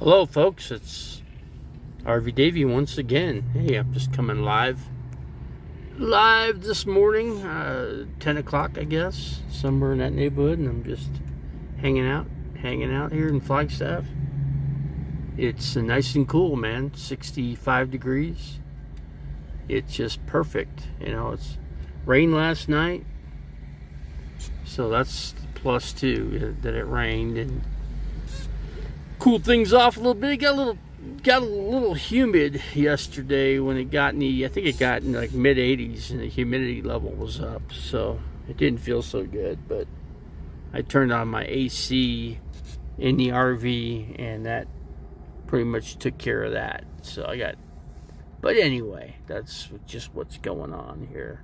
Hello, folks. It's RV Davey once again. Hey, I'm just coming live this morning, 10 o'clock, I guess, somewhere in that neighborhood, and I'm just hanging out here in Flagstaff. It's nice and cool, man. 65 degrees. It's just perfect. It's rained last night, so that's plus two that it rained and cooled things off a little bit. It got a little humid yesterday when it got I think it got in like mid 80s, and the humidity level was up, so it didn't feel so good. But I turned on my AC in the RV, and that pretty much took care of that. But anyway, that's just what's going on here.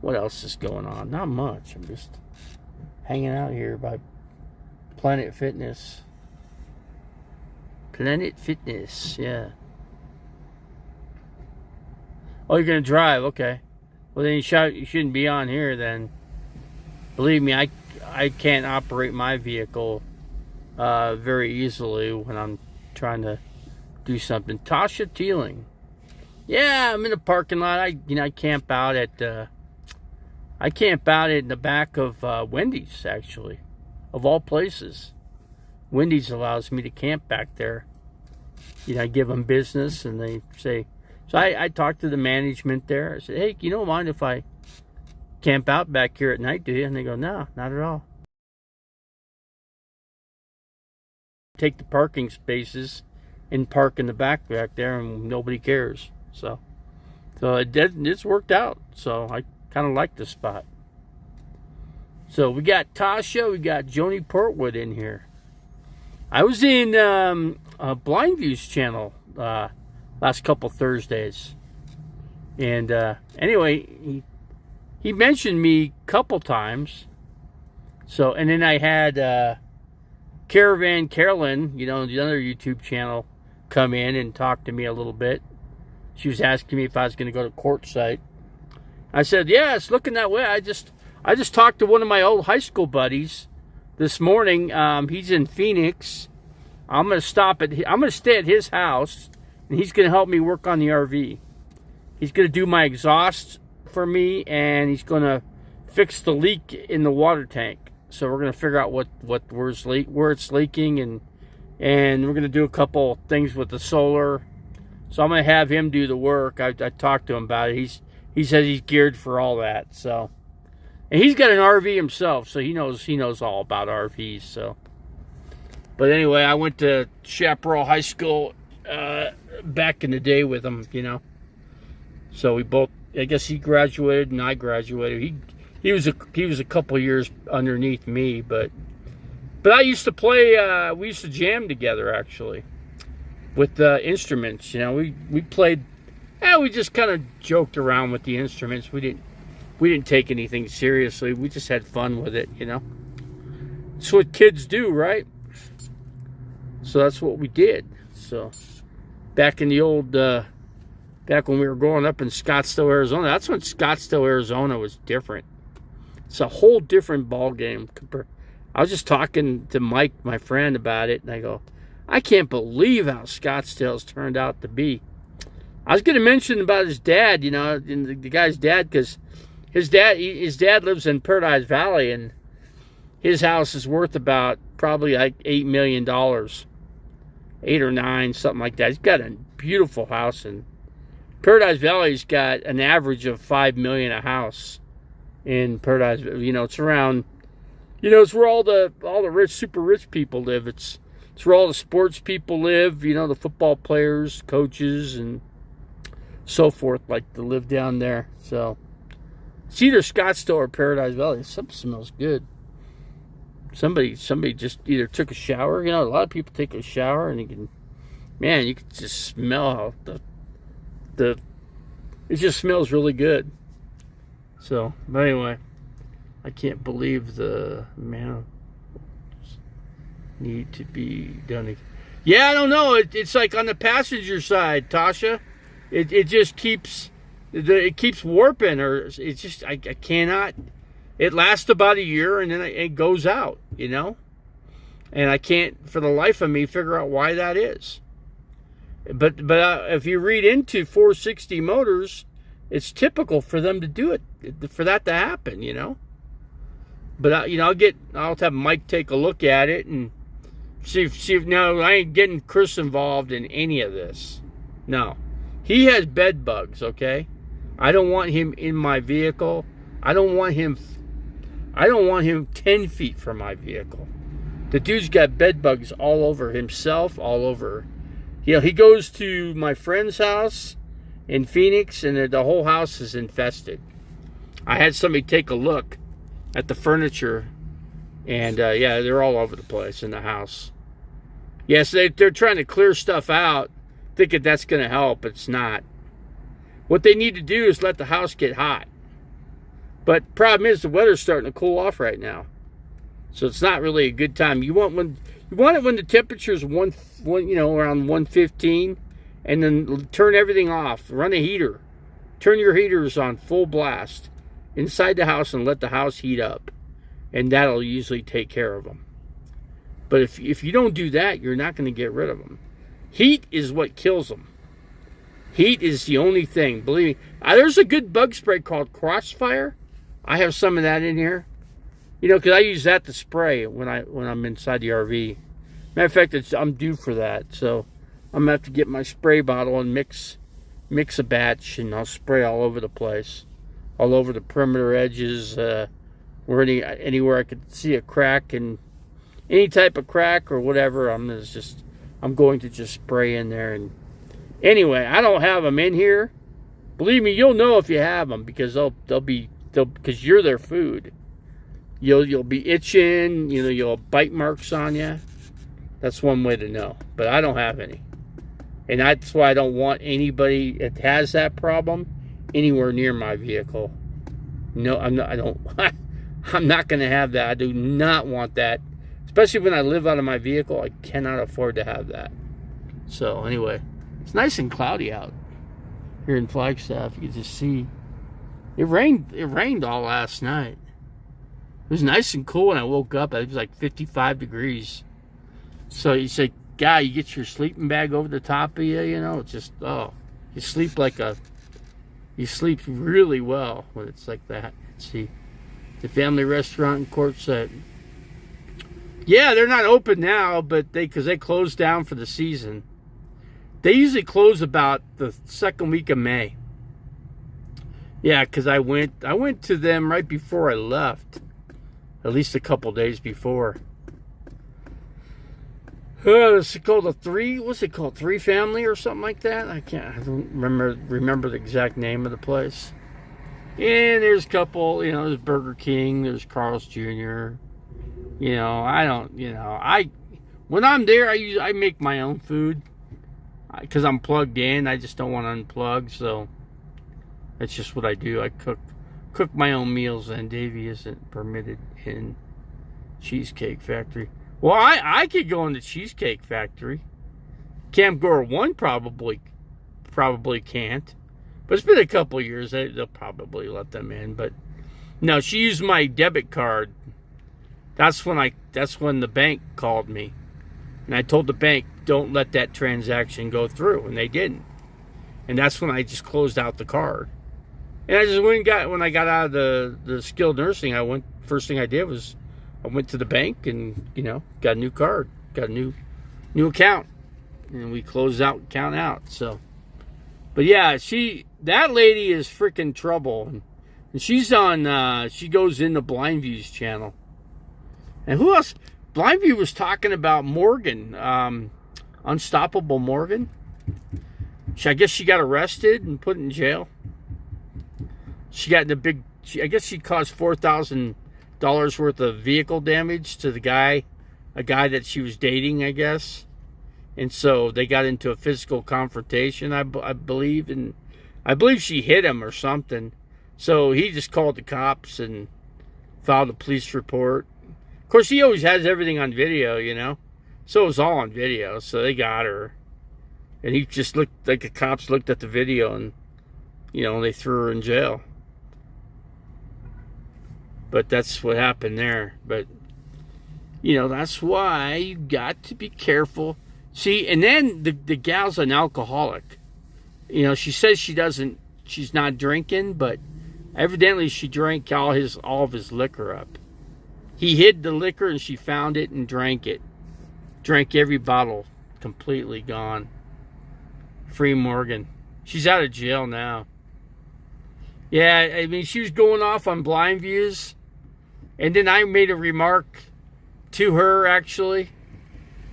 What else is going on? Not much. I'm just hanging out here by Planet Fitness. Planet Fitness, yeah. Oh, you're gonna drive? Okay. Well, then you shouldn't be on here then. Believe me, I can't operate my vehicle very easily when I'm trying to do something. Tasha Teeling. Yeah, I'm in the parking lot. I camp out at in the back of Wendy's, actually, of all places. Wendy's allows me to camp back there. I give them business, and they say, so I talked to the management there. I said, hey, you don't mind if I camp out back here at night, do you? And they go, no, not at all. Take the parking spaces and park in the back there, and nobody cares. So it's worked out. So I kind of like the spot. So we got Tasha, we got Joni Portwood in here. I was in Blind View's channel last couple Thursdays, and anyway, he mentioned me a couple times. So, and then I had Caravan Carolyn, the other YouTube channel, come in and talk to me a little bit. She was asking me if I was going to go to Quartzsite. I said, yeah, it's looking that way. I just talked to one of my old high school buddies this morning. He's in Phoenix. I'm gonna stay at his house, and he's gonna help me work on the RV. He's gonna do my exhaust for me, and he's gonna fix the leak in the water tank. So we're gonna figure out where it's leaking, and we're gonna do a couple things with the solar. So I'm gonna have him do the work. I talked to him about it. He says he's geared for all that. So. And he's got an RV himself, so he knows all about RVs. So, but anyway, I went to Chaparral High School back in the day with him, So we both, I guess he graduated and I graduated. He was a couple years underneath me, but I used to play. We used to jam together actually with instruments. We played. We just kind of joked around with the instruments. We didn't take anything seriously. We just had fun with it, It's what kids do, right? So that's what we did. So back in the old, back when we were growing up in Scottsdale, Arizona, that's when Scottsdale, Arizona was different. It's a whole different ball game. I was just talking to Mike, my friend, about it, and I go, I can't believe how Scottsdale's turned out to be. I was going to mention about his dad, and the guy's dad, because his dad lives in Paradise Valley, and his house is worth about probably like $8 million, 8 or 9, something like that. He's got a beautiful house, and Paradise Valley's got an average of $5 million a house in Paradise. It's around, it's where all the rich, super rich people live. It's where all the sports people live. The football players, coaches, and so forth like to live down there. So. It's either Scottsdale or Paradise Valley. Something smells good. Somebody just either took a shower. A lot of people take a shower, and you can just smell how it just smells really good. So, but anyway, I can't believe the amount need to be done. Yeah, I don't know. It's like on the passenger side, Tasha. It just keeps. It keeps warping, or it's just I cannot. It lasts about a year, and then it goes out. And I can't, for the life of me, figure out why that is. But if you read into 460 motors, it's typical for them to do it, for that to happen, you know. But I'll have Mike take a look at it and see if no, I ain't getting Chris involved in any of this. No, he has bed bugs. Okay, I don't want him in my vehicle. I don't want him 10 feet from my vehicle. The dude's got bed bugs all over himself, all over. He goes to my friend's house in Phoenix, and the whole house is infested. I had somebody take a look at the furniture, and yeah, they're all over the place in the house. Yes, they're trying to clear stuff out, thinking that's going to help. It's not. What they need to do is let the house get hot. But problem is, the weather's starting to cool off right now, so it's not really a good time. You want it when the temperature's around 115, and then turn everything off. Run a heater. Turn your heaters on full blast inside the house and let the house heat up, and that'll usually take care of them. But if you don't do that, you're not going to get rid of them. Heat is what kills them. Heat is the only thing. Believe me. There's a good bug spray called Crossfire. I have some of that in here. Because I use that to spray when I'm inside the RV. Matter of fact, I'm due for that, so I'm gonna have to get my spray bottle and mix a batch, and I'll spray all over the place, all over the perimeter edges, where anywhere I could see a crack, and any type of crack or whatever, I'm going to just spray in there. And anyway, I don't have them in here. Believe me, you'll know if you have them, because because you're their food. You'll be itching, you'll have bite marks on you. That's one way to know. But I don't have any. And that's why I don't want anybody that has that problem anywhere near my vehicle. No, I'm not going to have that. I do not want that. Especially when I live out of my vehicle, I cannot afford to have that. So anyway, it's nice and cloudy out here in Flagstaff. You can just see. It rained all last night. It was nice and cool when I woke up. It was like 55 degrees. So you say, guy, you get your sleeping bag over the top of you, it's just, you sleep you sleep really well when it's like that. Let's see, the family restaurant in Quartzsite. Yeah, they're not open now, but because they closed down for the season. They usually close about the second week of May. Yeah, because I went to them right before I left. At least a couple days before. It's called Three Family or something like that? I don't remember the exact name of the place. And there's a couple, there's Burger King, there's Carl's Jr. When I'm there, I make my own food. Because I'm plugged in, I just don't want to unplug, so that's just what I do. I cook my own meals, and Davey isn't permitted in Cheesecake Factory. Well, I could go in the Cheesecake Factory. Camp Gore 1 probably can't. But it's been a couple of years. They'll probably let them in. But no, she used my debit card. That's when the bank called me. And I told the bank, don't let that transaction go through. And they didn't. And that's when I just closed out the card. And I just when I got out of the skilled nursing, first thing I did was I went to the bank and, got a new card, got a new account, and we closed out, count out. So, but yeah, that lady is freaking trouble, and she's on. She goes into Blindview's channel, and who else? Blindview was talking about Morgan, Unstoppable Morgan. I guess she got arrested and put in jail. She got I guess she caused $4,000 worth of vehicle damage to a guy that she was dating, I guess. And so they got into a physical confrontation, I believe, and I believe she hit him or something. So he just called the cops and filed a police report. Of course, he always has everything on video, So it was all on video, so they got her. And he just looked like the cops looked at the video and, they threw her in jail. But that's what happened there. But You know, that's why you got to be careful. See, and then the gal's an alcoholic. You know, she says she's not drinking, but evidently she drank all of his liquor up. He hid the liquor and she found it and drank it. Drank every bottle, completely gone. Free Morgan. She's out of jail now. Yeah, I mean, she was going off on blind views. And then I made a remark to her, actually.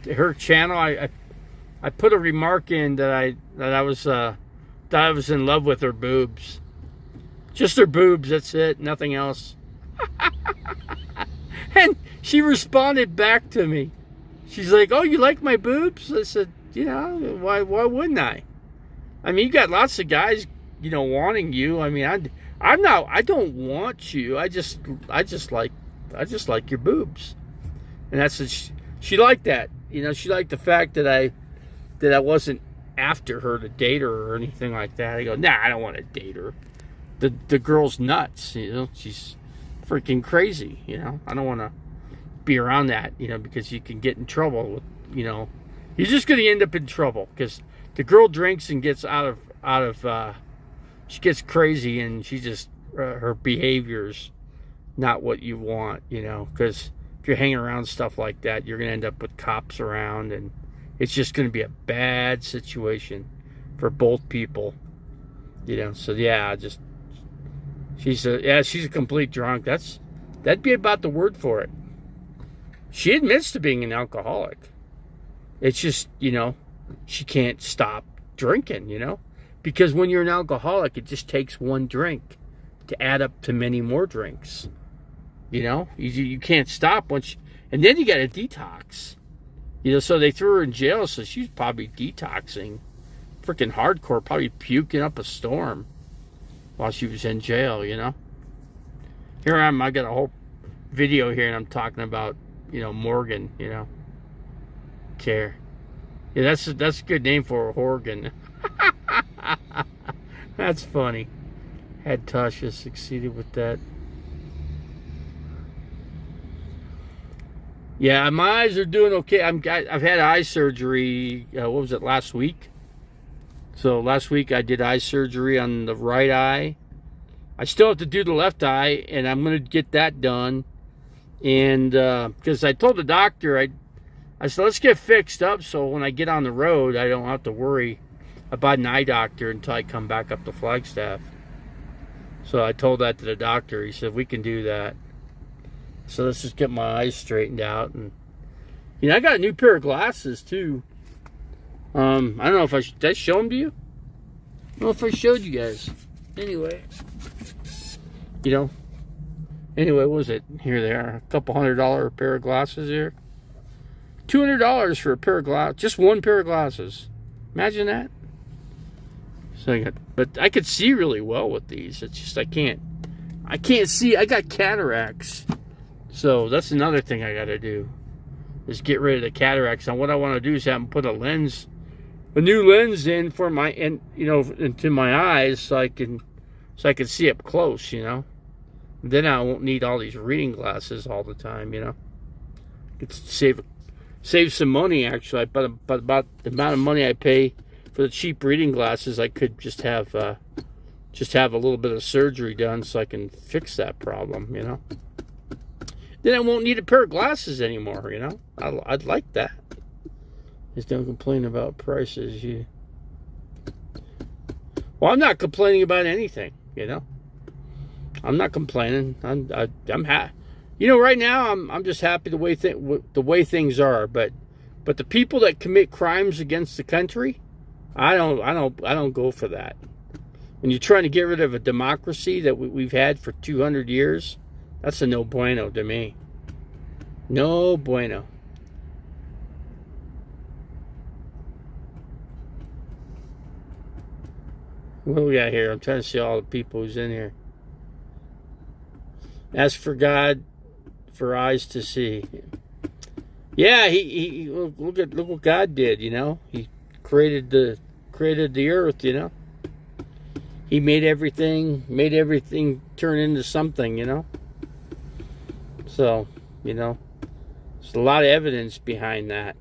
To her channel. I put a remark in that I was in love with her boobs. Just her boobs, that's it. Nothing else. And she responded back to me. She's like, "Oh, you like my boobs?" I said, "You know, why wouldn't I? I mean, you got lots of guys, you know, wanting you. I mean, I don't want you. I just like your boobs." And that's what she liked that. You know, she liked the fact that I wasn't after her to date her or anything like that. I go, "Nah, I don't want to date her. The girl's nuts, you know, she's freaking crazy, you know. I don't want to be around that, you know, because you can get in trouble with, you know, you're just going to end up in trouble because the girl drinks and gets she gets crazy and she just, her behavior's not what you want, you know, because if you're hanging around stuff like that, you're going to end up with cops around and it's just going to be a bad situation for both people, you know. So yeah, she's a complete drunk. That'd be about the word for it. She admits to being an alcoholic. It's just, you know, she can't stop drinking, you know, because when you're an alcoholic, it just takes one drink to add up to many more drinks. You know, you can't stop and then you got to detox. You know, so they threw her in jail, so she's probably detoxing, freaking hardcore, probably puking up a storm while she was in jail, you know. Here I am, I got a whole video here, and I'm talking about, you know, Morgan, you know. Care. Yeah, that's a good name for a Horgan. That's funny. Had Tasha succeeded with that. Yeah, my eyes are doing okay. I've had eye surgery. What was it, last week? So last week I did eye surgery on the right eye. I still have to do the left eye, and I'm going to get that done. And because I told the doctor, I said, let's get fixed up so when I get on the road, I don't have to worry about an eye doctor until I come back up to Flagstaff. So I told that to the doctor. He said, we can do that. So let's just get my eyes straightened out. And, you know, I got a new pair of glasses, too. I don't know if did I show them to you? I don't know if I showed you guys. Anyway. You know. Anyway, what was it? Here they are. A couple $100 pair of glasses here. $200 for a pair of glasses. Just one pair of glasses. Imagine that. So but I could see really well with these. It's just I can't see. I got cataracts. So that's another thing I got to do, is get rid of the cataracts. And what I want to do is have them put a new lens in for into my eyes, so I can see up close, you know. And then I won't need all these reading glasses all the time, you know. Could save some money actually. But about the amount of money I pay for the cheap reading glasses, I could just have a little bit of surgery done so I can fix that problem, you know. Then I won't need a pair of glasses anymore, you know. I'd like that. Just don't complain about prices. Well, I'm not complaining about anything, you know. I'm not complaining. I'm happy. You know, right now I'm just happy the way things are. But the people that commit crimes against the country, I don't go for that. When you're trying to get rid of a democracy that we've had for 200 years. That's a no bueno to me. No bueno. What do we got here? I'm trying to see all the people who's in here. Ask for God for eyes to see. Yeah, he look what God did, you know. He created the earth, you know. He made everything turn into something, you know. So, you know. There's a lot of evidence behind that.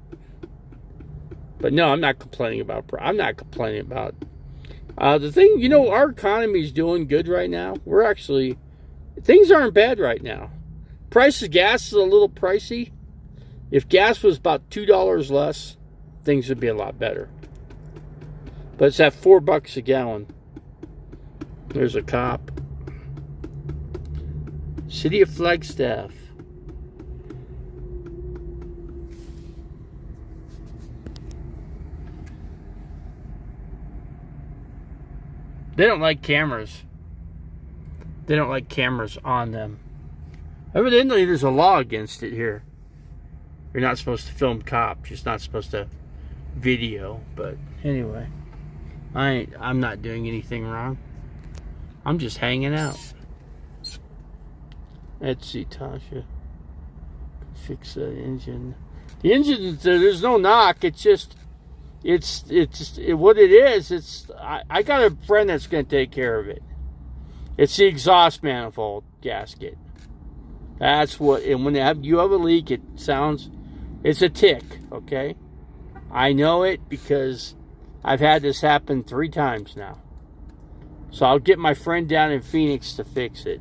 But no, I'm not complaining about the thing. You know, our economy is doing good right now. Things aren't bad right now. Price of gas is a little pricey. If gas was about $2 less, things would be a lot better. But it's at $4 a gallon. There's a cop. City of Flagstaff. They don't like cameras. They don't like cameras on them. Evidently, there's a law against it here. You're not supposed to film cops. You're not supposed to video. But anyway, I'm not doing anything wrong. I'm just hanging out. Let's see, Tasha. Fix the engine. The engine, there's no knock. It's just, what it is. I got a friend that's going to take care of it. It's the exhaust manifold gasket. That's what, and when you have a leak, it's a tick, okay? I know it because I've had this happen 3 times now. So I'll get my friend down in Phoenix to fix it.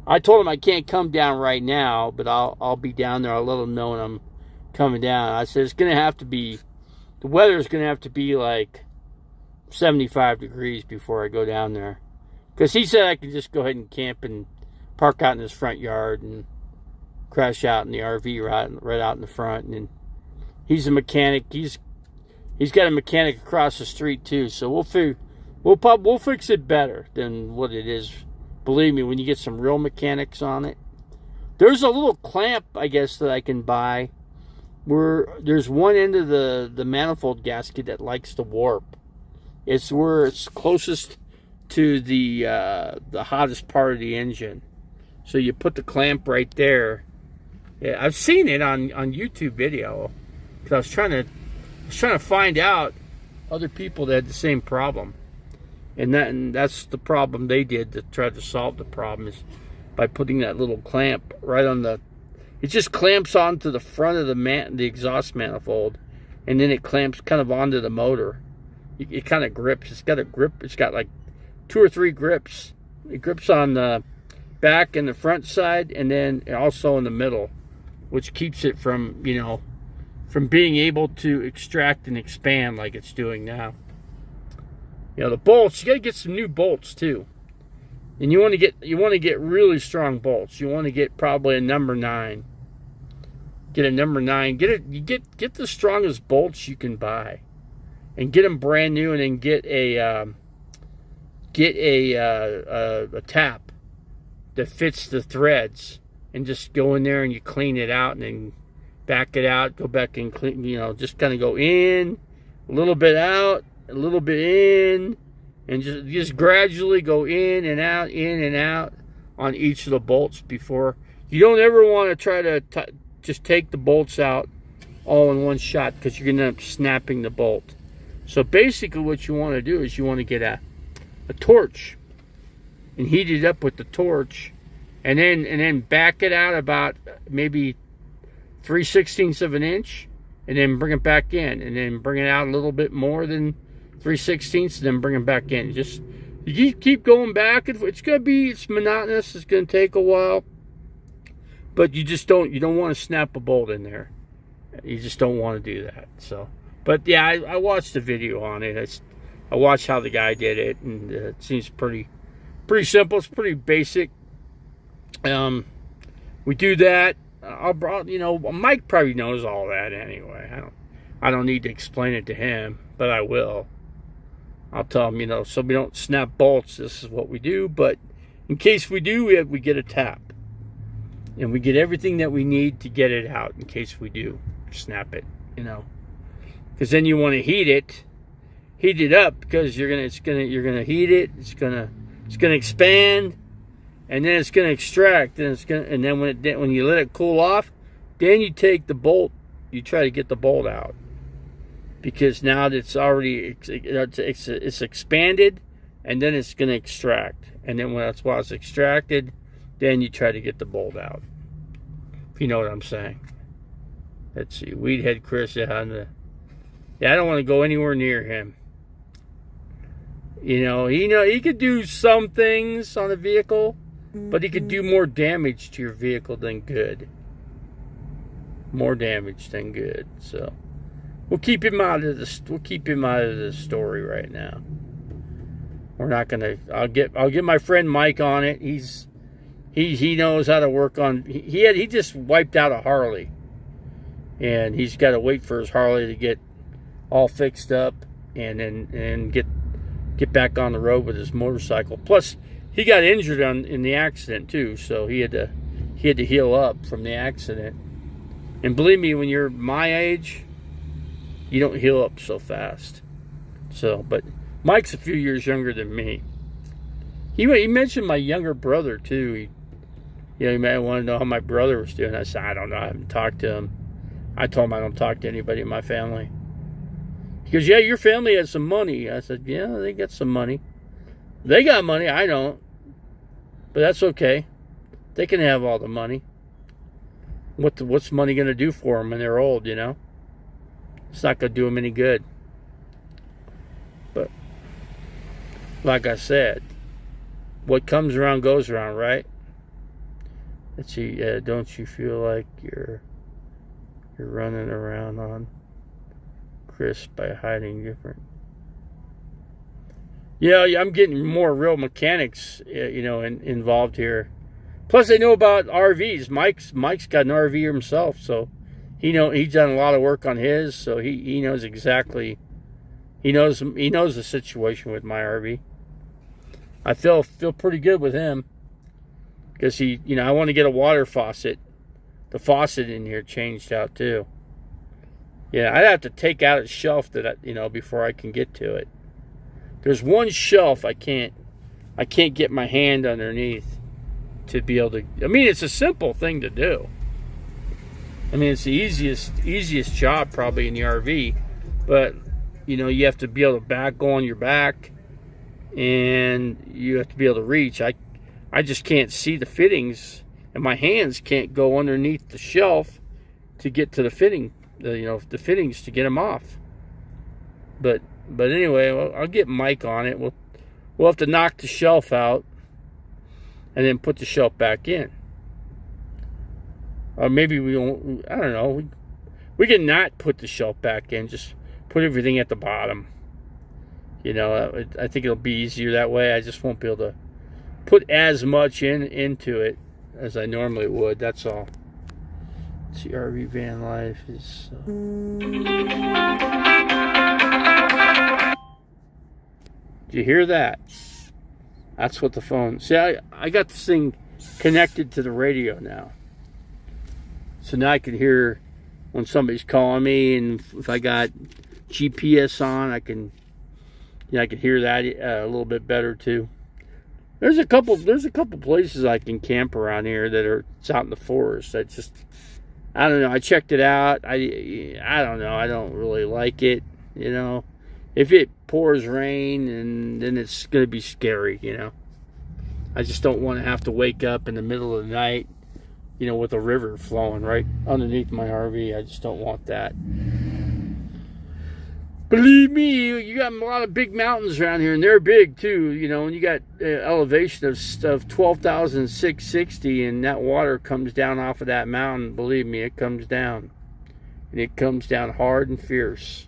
I told him I can't come down right now, but I'll be down there. I'll let him know when I'm coming down. I said it's going to have to be, the weather's going to have to be like 75 degrees before I go down there. Because he said I could just go ahead and camp and park out in his front yard and crash out in the RV right out in the front. And he's a mechanic. He's got a mechanic across the street too. So we'll fix it better than what it is. Believe me, when you get some real mechanics on it. There's a little clamp, I guess, that I can buy. Where there's one end of the manifold gasket that likes to warp. It's where it's closest to the hottest part of the engine. So you put the clamp right there. Yeah, I've seen it on YouTube video. Because I was trying to find out other people that had the same problem. And that's the problem they did to try to solve the problem, is by putting that little clamp right on it just clamps onto the front of the exhaust manifold, and then it clamps kind of onto the motor. It kind of grips. It's got a grip. It's got like 2 or 3 grips. It grips on the back and the front side, and then also in the middle, which keeps it from being able to extract and expand like it's doing now. The bolts, you got to get some new bolts too. And you want to get really strong bolts. You want to get probably a number 9. Get a number 9. Get the strongest bolts you can buy. And get them brand new, and then get a tap that fits the threads, and just go in there and you clean it out, and then back it out, go back and clean, just kind of go in, a little bit out, a little bit in, and just gradually go in and out on each of the bolts. Before you don't ever want to try to just take the bolts out all in one shot, because you're going to end up snapping the bolt. So basically what you want to do is you want to get a torch and heat it up with the torch, and then back it out about maybe 3/16 of an inch, and then bring it back in, and then bring it out a little bit more than 3/16, and then bring it back in. You keep going back. It's monotonous. It's going to take a while, but you don't want to snap a bolt in there. You just don't want to do that. So, but yeah, I watched the video on it. I watched how the guy did it, and it seems pretty simple. It's pretty basic. We do that. Mike probably knows all that anyway. I don't need to explain it to him, but I will. I'll tell him, so we don't snap bolts. This is what we do. But in case we do, we get a tap, and we get everything that we need to get it out in case we do snap it. Because then you want to heat it up, because you're gonna heat it. It's gonna expand, and then it's gonna extract, and then when you let it cool off, then you take the bolt. You try to get the bolt out, because now it's already it's expanded, and then it's gonna extract, and then while it's extracted, then you try to get the bolt out. If you know what I'm saying. Let's see, Weedhead Chris on the. Yeah, I don't want to go anywhere near him. He could do some things on a vehicle, but he could do more damage to your vehicle than good. More damage than good. So we'll keep him out of the story right now. We're not gonna. I'll get my friend Mike on it. He knows how to work on. He just wiped out a Harley, and he's got to wait for his Harley to get all fixed up, and get back on the road with his motorcycle. Plus, he got injured in the accident too, so he had to heal up from the accident. And believe me, when you're my age, you don't heal up so fast. So, but Mike's a few years younger than me. He mentioned my younger brother too. He may want to know how my brother was doing. I said, I don't know. I haven't talked to him. I told him I don't talk to anybody in my family. He goes, yeah, your family has some money. I said, yeah, they got some money. They got money. I don't. But that's okay. They can have all the money. What's money going to do for them when they're old, It's not going to do them any good. But, like I said, what comes around goes around, right? Let's see, don't you feel like you're running around on Chris by hiding different? Yeah, I'm getting more real mechanics, involved here. Plus, they know about RVs. Mike's got an RV himself, so he's done a lot of work on his, so he knows exactly. He knows the situation with my RV. I feel pretty good with him because I want to get a water faucet. The faucet in here changed out too. Yeah, I'd have to take out a shelf before I can get to it. There's one shelf I can't get my hand underneath to be able to. I mean, it's a simple thing to do. I mean, it's the easiest job probably in the RV, but you have to be able to go on your back, and you have to be able to reach. I just can't see the fittings, and my hands can't go underneath the shelf to get to the fitting. The fittings to get them off. But anyway, I'll get Mike on it. We'll have to knock the shelf out and then put the shelf back in. Or maybe we don't. I don't know. We can not put the shelf back in. Just put everything at the bottom. I think it'll be easier that way. I just won't be able to put as much into it as I normally would. That's all. Let's see, RV van life is. Did you hear that? That's what the phone. See, I got this thing connected to the radio now, so now I can hear when somebody's calling me, and if I got GPS on, I can hear that a little bit better too. There's a couple places I can camp around here it's out in the forest. I don't know. I checked it out. I don't know. I don't really like it. If it pours rain, and then it's going to be scary. I just don't want to have to wake up in the middle of the night, with a river flowing right underneath my RV. I just don't want that. Believe me, you got a lot of big mountains around here, and they're big too. And you got elevation of 12,660, and that water comes down off of that mountain. Believe me, it comes down, and it comes down hard and fierce.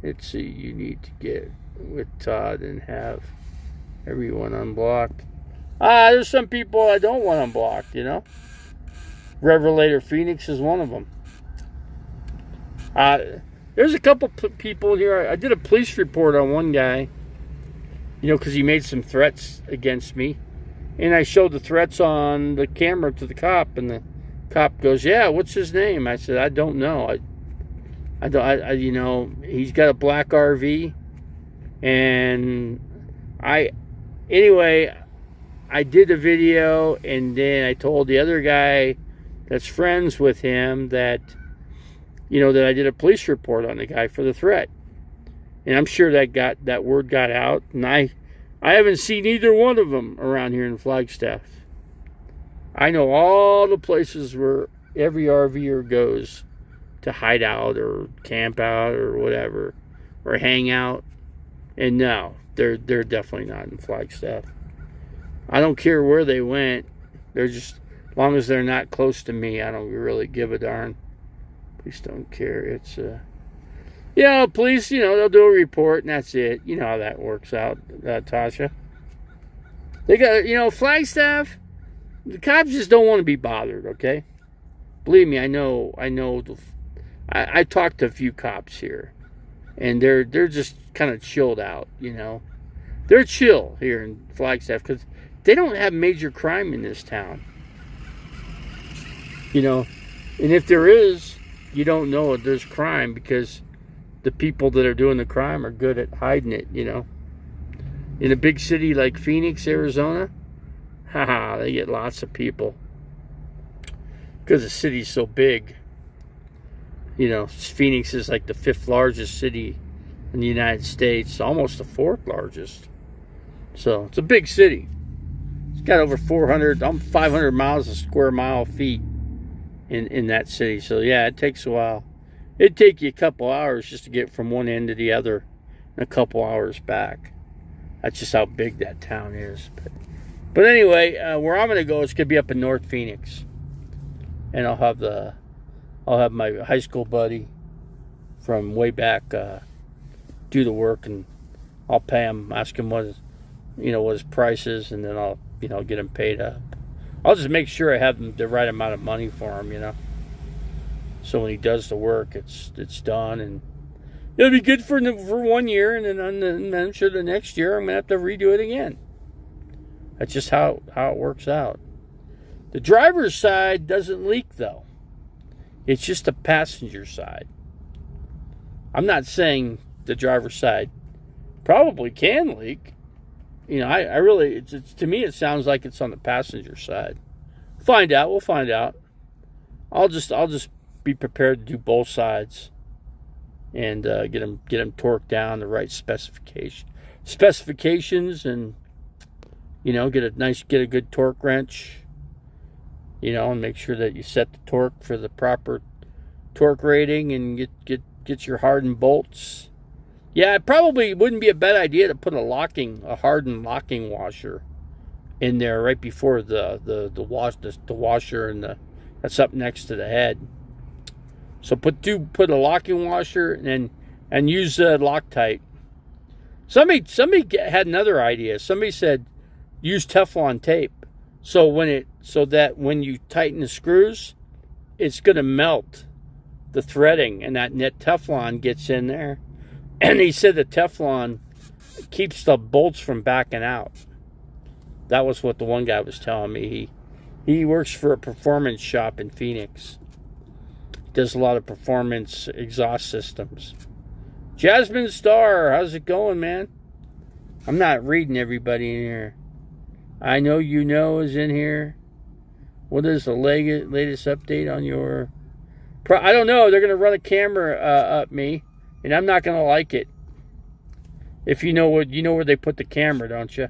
Let's see, you need to get with Todd and have everyone unblocked. There's some people I don't want unblocked. Revelator Phoenix is one of them. There's a couple people here. I did a police report on one guy, because he made some threats against me. And I showed the threats on the camera to the cop, and the cop goes, yeah, what's his name? I said, I don't know. He's got a black RV. And anyway, I did a video, and then I told the other guy that's friends with him that I did a police report on the guy for the threat. And I'm sure that word got out. And I haven't seen either one of them around here in Flagstaff. I know all the places where every RVer goes hide out or camp out or whatever, or hang out. And no, they're definitely not in Flagstaff. I don't care where they went. They're just, as long as they're not close to me, I don't really give a darn. Police don't care. It's police, they'll do a report and that's it. You know how that works out, Tasha. They got, Flagstaff, the cops just don't want to be bothered, okay? Believe me, I know. I talked to a few cops here, and they're just kind of chilled out, They're chill here in Flagstaff because they don't have major crime in this town, And if there is, you don't know there's crime because the people that are doing the crime are good at hiding it, In a big city like Phoenix, Arizona, they get lots of people because the city's so big. Phoenix is like the 5th largest city in the United States, almost the 4th largest. So it's a big city. It's got over 500 miles of square mile feet in that city. So yeah, it takes a while. It'd take you a couple hours just to get from one end to the other and a couple hours back. That's just how big that town is. But anyway, where I'm going to go is going to be up in North Phoenix. And I'll have my high school buddy from way back do the work, and I'll pay him, ask him what his price is, and then I'll get him paid up. I'll just make sure I have the right amount of money for him, So when he does the work, it's done, and it'll be good for 1 year, and then I'm sure the next year I'm gonna have to redo it again. That's just how it works out. The driver's side doesn't leak though. It's just the passenger side. I'm not saying the driver's side probably can leak. I really, to me, it sounds like it's on the passenger side. We'll find out. I'll just be prepared to do both sides and get them torqued down the right specifications, and get a good torque wrench. And make sure that you set the torque for the proper torque rating, and get your hardened bolts. Yeah, it probably wouldn't be a bad idea to put a hardened locking washer in there right before the washer and that's up next to the head. So put a locking washer and use Loctite. Somebody had another idea. Somebody said use Teflon tape. So that when you tighten the screws, it's going to melt the threading, and that Teflon gets in there. And he said the Teflon keeps the bolts from backing out. That was what the one guy was telling me. He works for a performance shop in Phoenix. Does a lot of performance exhaust systems. Jasmine Star, how's it going, man? I'm not reading everybody in here. I know is in here. What is the latest update on your... I don't know. They're going to run a camera up me, and I'm not going to like it. If you know where they put the camera, don't you?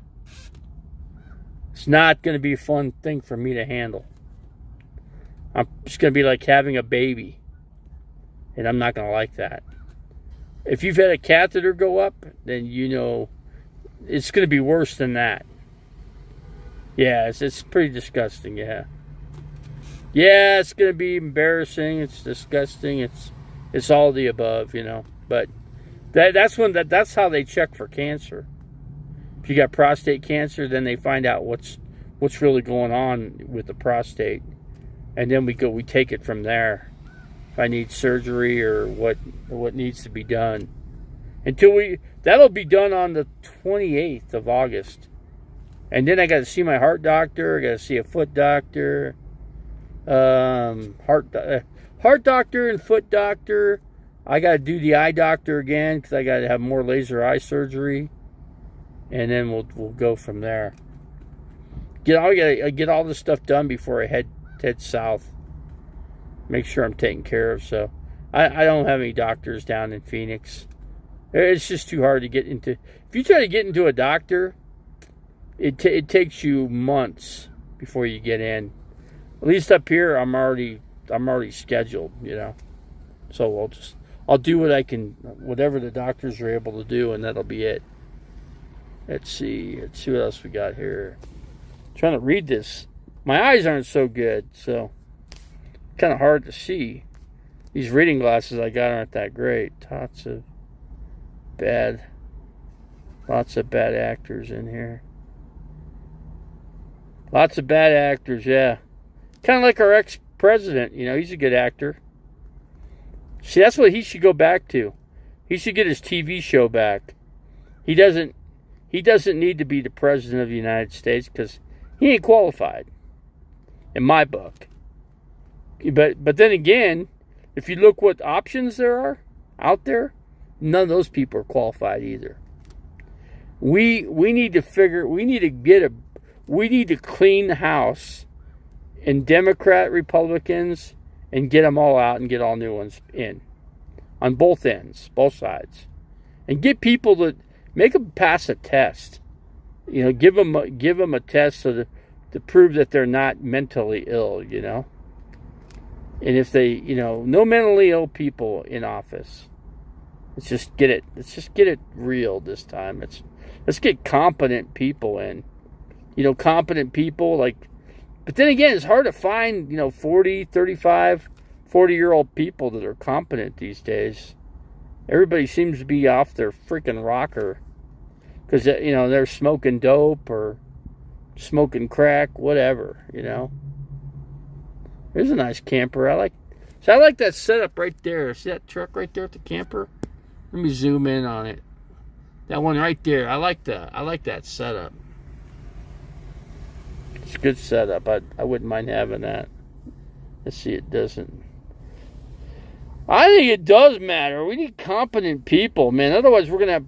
It's not going to be a fun thing for me to handle. It's going to be like having a baby, and I'm not going to like that. If you've had a catheter go up, then it's going to be worse than that. Yeah, it's pretty disgusting, yeah. Yeah, it's going to be embarrassing, it's disgusting, it's all the above, But that's how they check for cancer. If you got prostate cancer, then they find out what's really going on with the prostate. And then we take it from there. If I need surgery or what needs to be done. That'll be done on the 28th of August. And then I got to see my heart doctor. I got to see a foot doctor, heart doctor and foot doctor. I got to do the eye doctor again because I got to have more laser eye surgery, and then we'll go from there. I gotta get all this stuff done before I head south. Make sure I'm taken care of. So I don't have any doctors down in Phoenix. It's just too hard to get into. If you try to get into a doctor, it takes you months before you get in. At least up here, I'm already scheduled, So I'll do what I can, whatever the doctors are able to do, and that'll be it. Let's see what else we got here. I'm trying to read this. My eyes aren't so good, so kind of hard to see. These reading glasses I got aren't that great. Lots of bad actors in here. Lots of bad actors, yeah. Kind of like our ex-president, he's a good actor. See, that's what he should go back to. He should get his TV show back. He doesn't need to be the president of the United States because he ain't qualified, in my book. But then again, if you look what options there are out there, none of those people are qualified either. We need to clean the house in Democrat, Republicans, and get them all out and get all new ones in on both ends, both sides, and get people to make them pass a test. Give them a test to prove that they're not mentally ill. And if they, no mentally ill people in office. Let's just get it real this time. Let's get competent people in. Competent people but then again, it's hard to find, 40, 35, 40-year-old people that are competent these days. Everybody seems to be off their freaking rocker because, they're smoking dope or smoking crack, whatever, There's a nice camper. I like that setup right there. See that truck right there at the camper? Let me zoom in on it. That one right there. I like that setup. It's a good setup. I wouldn't mind having that. Let's see, it doesn't. I think it does matter. We need competent people, man. Otherwise, we're going to have,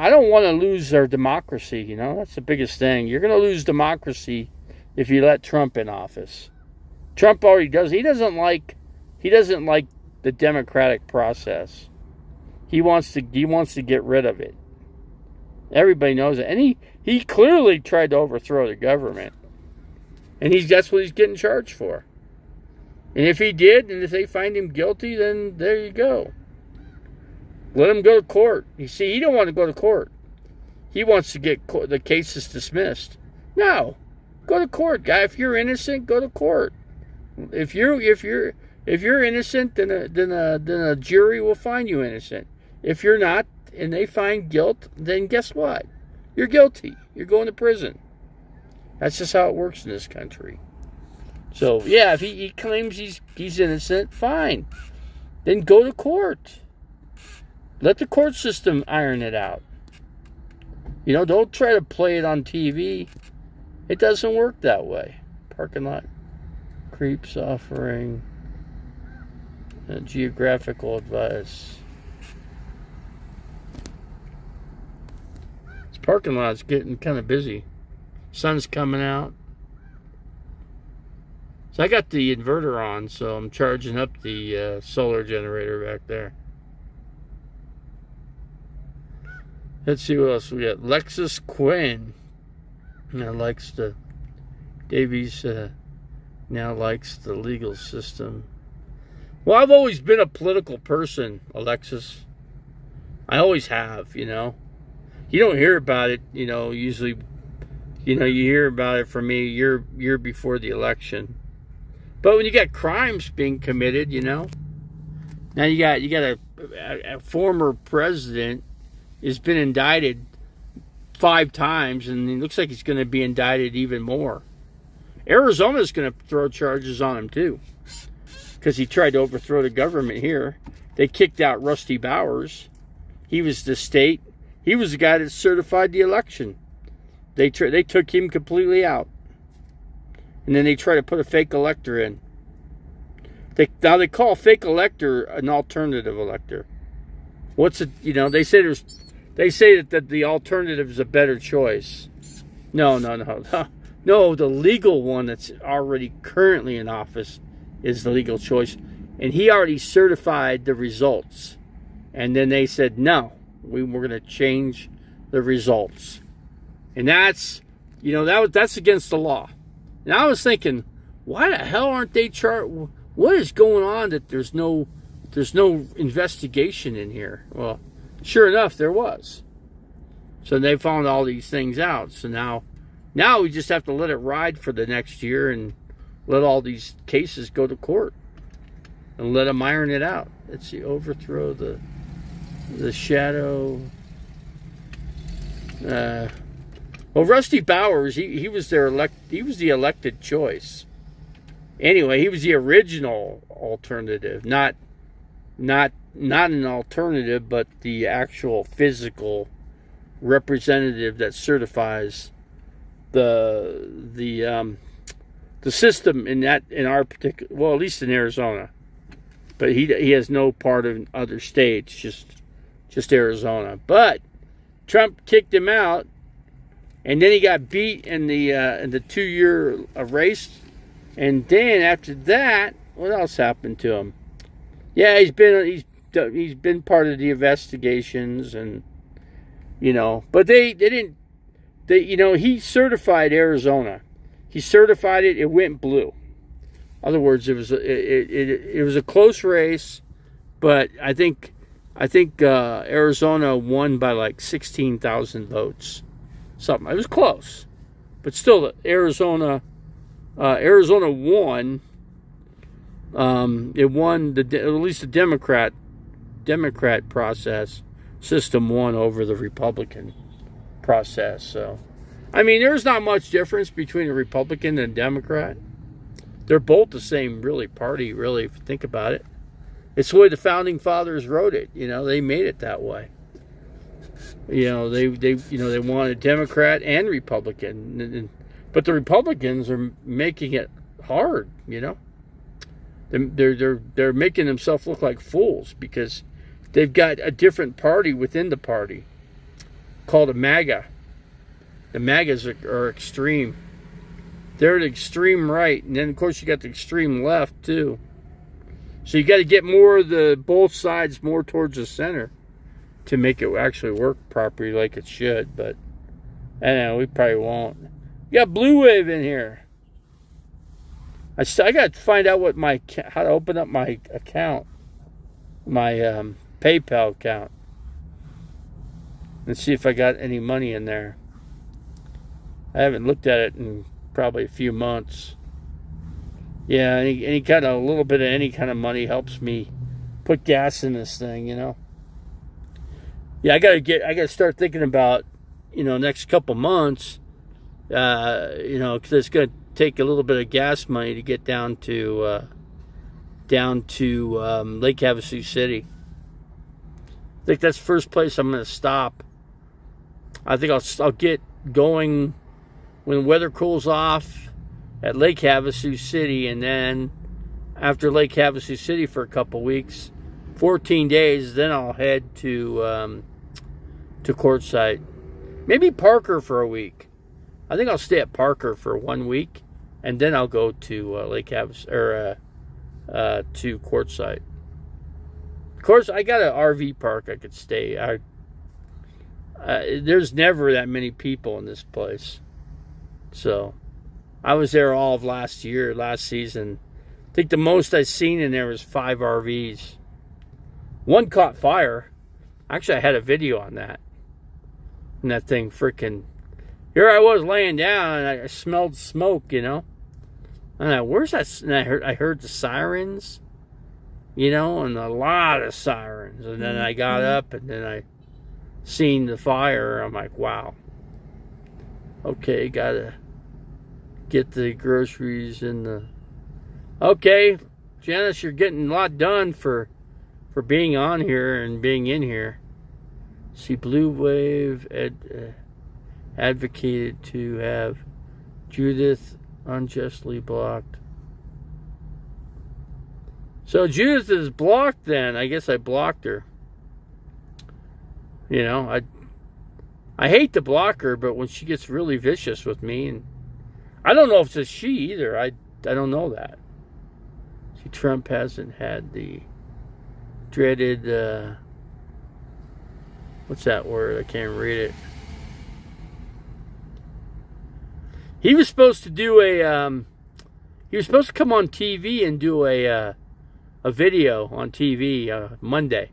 I don't want to lose our democracy, That's the biggest thing. You're going to lose democracy if you let Trump in office. Trump already does. He doesn't like the democratic process. He wants to get rid of it. Everybody knows it. And he clearly tried to overthrow the government. And that's what he's getting charged for. And if he did, and if they find him guilty, then there you go. Let him go to court. You see, he don't want to go to court. He wants to get the cases dismissed. No. Go to court, guy. If you're innocent, go to court. If you're innocent, then a jury will find you innocent. If you're not, and they find guilt, then guess what? You're guilty. You're going to prison. That's just how it works in this country. So yeah, if he claims he's innocent, fine. Then go to court. Let the court system iron it out. Don't try to play it on TV. It doesn't work that way. Parking lot creeps offering geographical advice. This parking lot's getting kind of busy. Sun's coming out. So I got the inverter on, so I'm charging up the solar generator back there. Let's see what else we got. Lexus Quinn now likes Davies now likes the legal system. Well, I've always been a political person, Alexis. I always have, You don't hear about it, usually, you hear about it from me year before the election. But when you got crimes being committed, now you got a former president has been indicted 5 times, and it looks like he's going to be indicted even more. Arizona's going to throw charges on him too, because he tried to overthrow the government here. They kicked out Rusty Bowers. He was the guy that certified the election. They took him completely out. And then they try to put a fake elector in. Now they call a fake elector an alternative elector. They say that the alternative is a better choice. No. No, the legal one that's already currently in office is the legal choice. And he already certified the results. And then they said, no, we're going to change the results. And that's against the law. And I was thinking, why the hell aren't they what is going on that there's no there's no investigation in here. Well, sure enough, there was. So they found all these things out. So now we just have to let it ride for the next year and let all these cases go to court and let them iron it out. Let's see, overthrow the shadow. Well, Rusty Bowers, he was the elected choice. Anyway, he was the original alternative, not an alternative, but the actual physical representative that certifies the system in our particular, well, at least in Arizona. But he has no part of other states, just Arizona. But Trump kicked him out, and then he got beat in the 2-year race. And then after that, what else happened to him? Yeah, he's been part of the investigations, and but they didn't. He certified Arizona. He certified it. It went blue. In other words, it was a close race, but I think Arizona won by like 16,000 votes. Something. It was close, but still, Arizona won. It won at least the Democrat process system won over the Republican process. So, I mean, there's not much difference between a Republican and a Democrat. They're both the same, really, party, really, if you think about it. It's the way the Founding Fathers wrote it. They made it that way. They wanted Democrat and Republican. But the Republicans are making it hard, They're making themselves look like fools because they've got a different party within the party called a MAGA. The MAGAs are extreme. They're the extreme right, and then of course you got the extreme left too. So you got to get more of both sides more towards the center to make it actually work properly like it should. But I don't know, we probably won't. You got Blue Wave in here. I got to find out how to open up my account, my PayPal account, and see if I got any money in there. I haven't looked at it in probably a few months. Yeah, any kind of a little bit of any kind of money helps me put gas in this thing, Yeah, I gotta start thinking about, next couple months, because it's gonna take a little bit of gas money to get down to Lake Havasu City. I think that's the first place I'm gonna stop. I think I'll get going when the weather cools off at Lake Havasu City, and then after Lake Havasu City for a couple weeks, 14 days, then I'll head to Quartzsite. Maybe Parker for a week. I think I'll stay at Parker for 1 week, and then I'll go to Lake Havasu to Quartzsite. Of course, I got an RV park I could stay. There's never that many people in this place, so I was there all of last season. I think the most I've seen in there was 5 RVs. One caught fire. Actually, I had a video on that. And that thing freaking... Here I was laying down, and I smelled smoke, And where's that? And I heard the sirens, and a lot of sirens. And then I got up, and then I seen the fire. I'm like, wow. Okay, gotta get the groceries and the... Okay, Janice, you're getting a lot done for being on here and being in here. See, Blue Wave advocated to have Judith unjustly blocked. So Judith is blocked then. I guess I blocked her. I hate to block her, but when she gets really vicious with me, and I don't know if it's a she either. I don't know that. See, Trump hasn't had the dreaded... what's that word? I can't read it. He was supposed to do he was supposed to come on TV and do a video on TV Monday.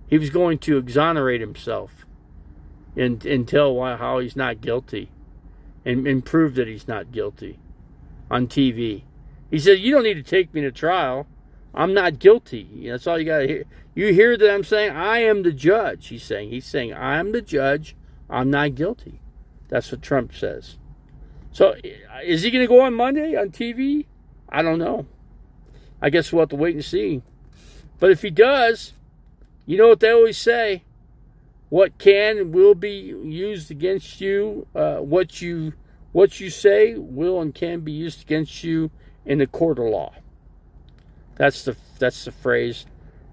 He was going to exonerate himself and tell how he's not guilty and prove that he's not guilty on TV. He said, you don't need to take me to trial. I'm not guilty. That's all you got to hear. You hear that I'm saying, I am the judge, he's saying. He's saying, I am the judge. I'm not guilty. That's what Trump says. So is he going to go on Monday on TV? I don't know. I guess we'll have to wait and see. But if he does, you know what they always say. What can and will be used against you, what you say will and can be used against you in the court of law. That's the phrase.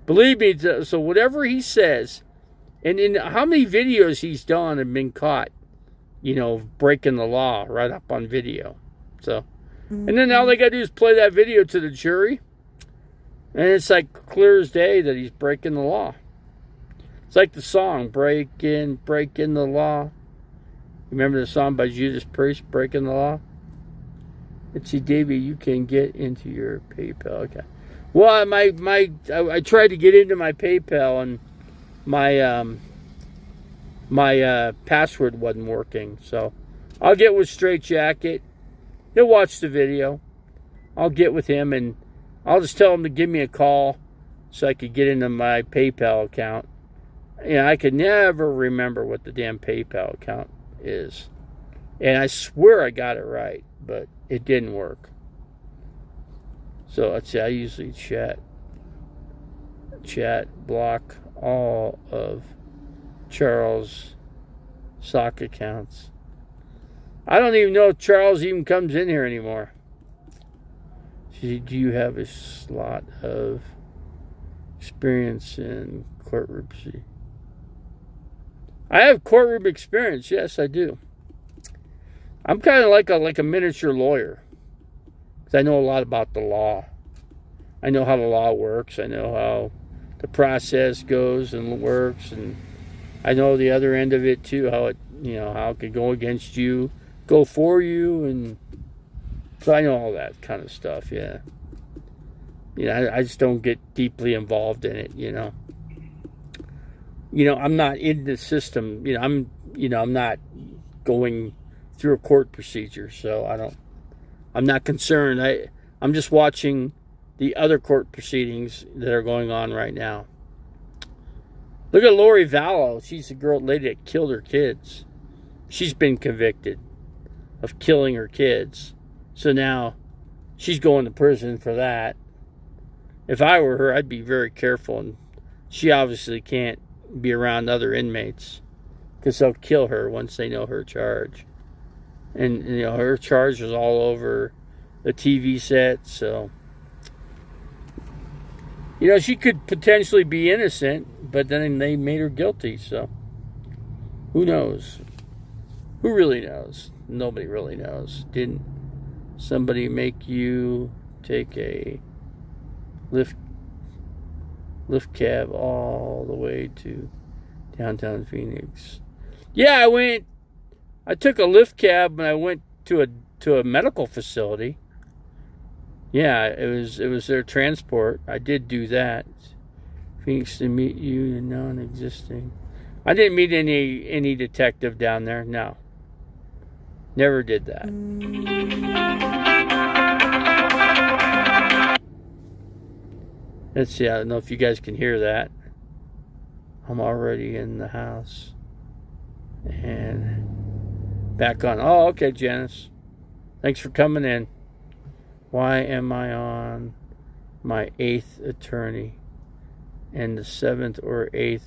Believe me, so whatever he says, and in how many videos he's done have been caught, breaking the law right up on video. So, and then all they got to do is play that video to the jury, and it's like clear as day that he's breaking the law. It's like the song, breaking the law. Remember the song by Judas Priest, Breaking the Law? Let's see, Davey, you can get into your PayPal. Okay. Well, I tried to get into my PayPal and my password wasn't working. So I'll get with Straight Jacket. He'll watch the video. I'll get with him and I'll just tell him to give me a call so I could get into my PayPal account. I could never remember what the damn PayPal account is. And I swear I got it right, but it didn't work. So let's see, I usually block all of Charles' sock accounts. I don't even know if Charles even comes in here anymore. Do you have a lot of experience in courtroom? I have courtroom experience. Yes, I do. I'm kind of like a miniature lawyer. Because I know a lot about the law. I know how the law works. I know how the process goes and works. And I know the other end of it too. How it could go against you, go for you. And so I know all that kind of stuff, yeah. I just don't get deeply involved in it, I'm not in the system. I'm not going through a court procedure, so I'm not concerned. I'm just watching the other court proceedings that are going on right now. Look at Lori Vallow. She's the lady that killed her kids. She's been convicted of killing her kids. So now she's going to prison for that. If I were her, I'd be very careful. And she obviously can't be around other inmates because they'll kill her once they know her charge. And, her charge was all over the TV set. So, she could potentially be innocent, but then they made her guilty. So, who knows? Who really knows? Nobody really knows. Didn't somebody make you take a lift cab all the way to downtown Phoenix? Yeah, I took a lift cab and I went to a medical facility. Yeah, it was their transport. I did do that. Phoenix to meet you, non-existing. I didn't meet any detective down there. No. Never did that. Let's see, I don't know if you guys can hear that. I'm already in the house. And back on. Oh, okay, Janice. Thanks for coming in. Why am I on my 8th attorney and the 7th or 8th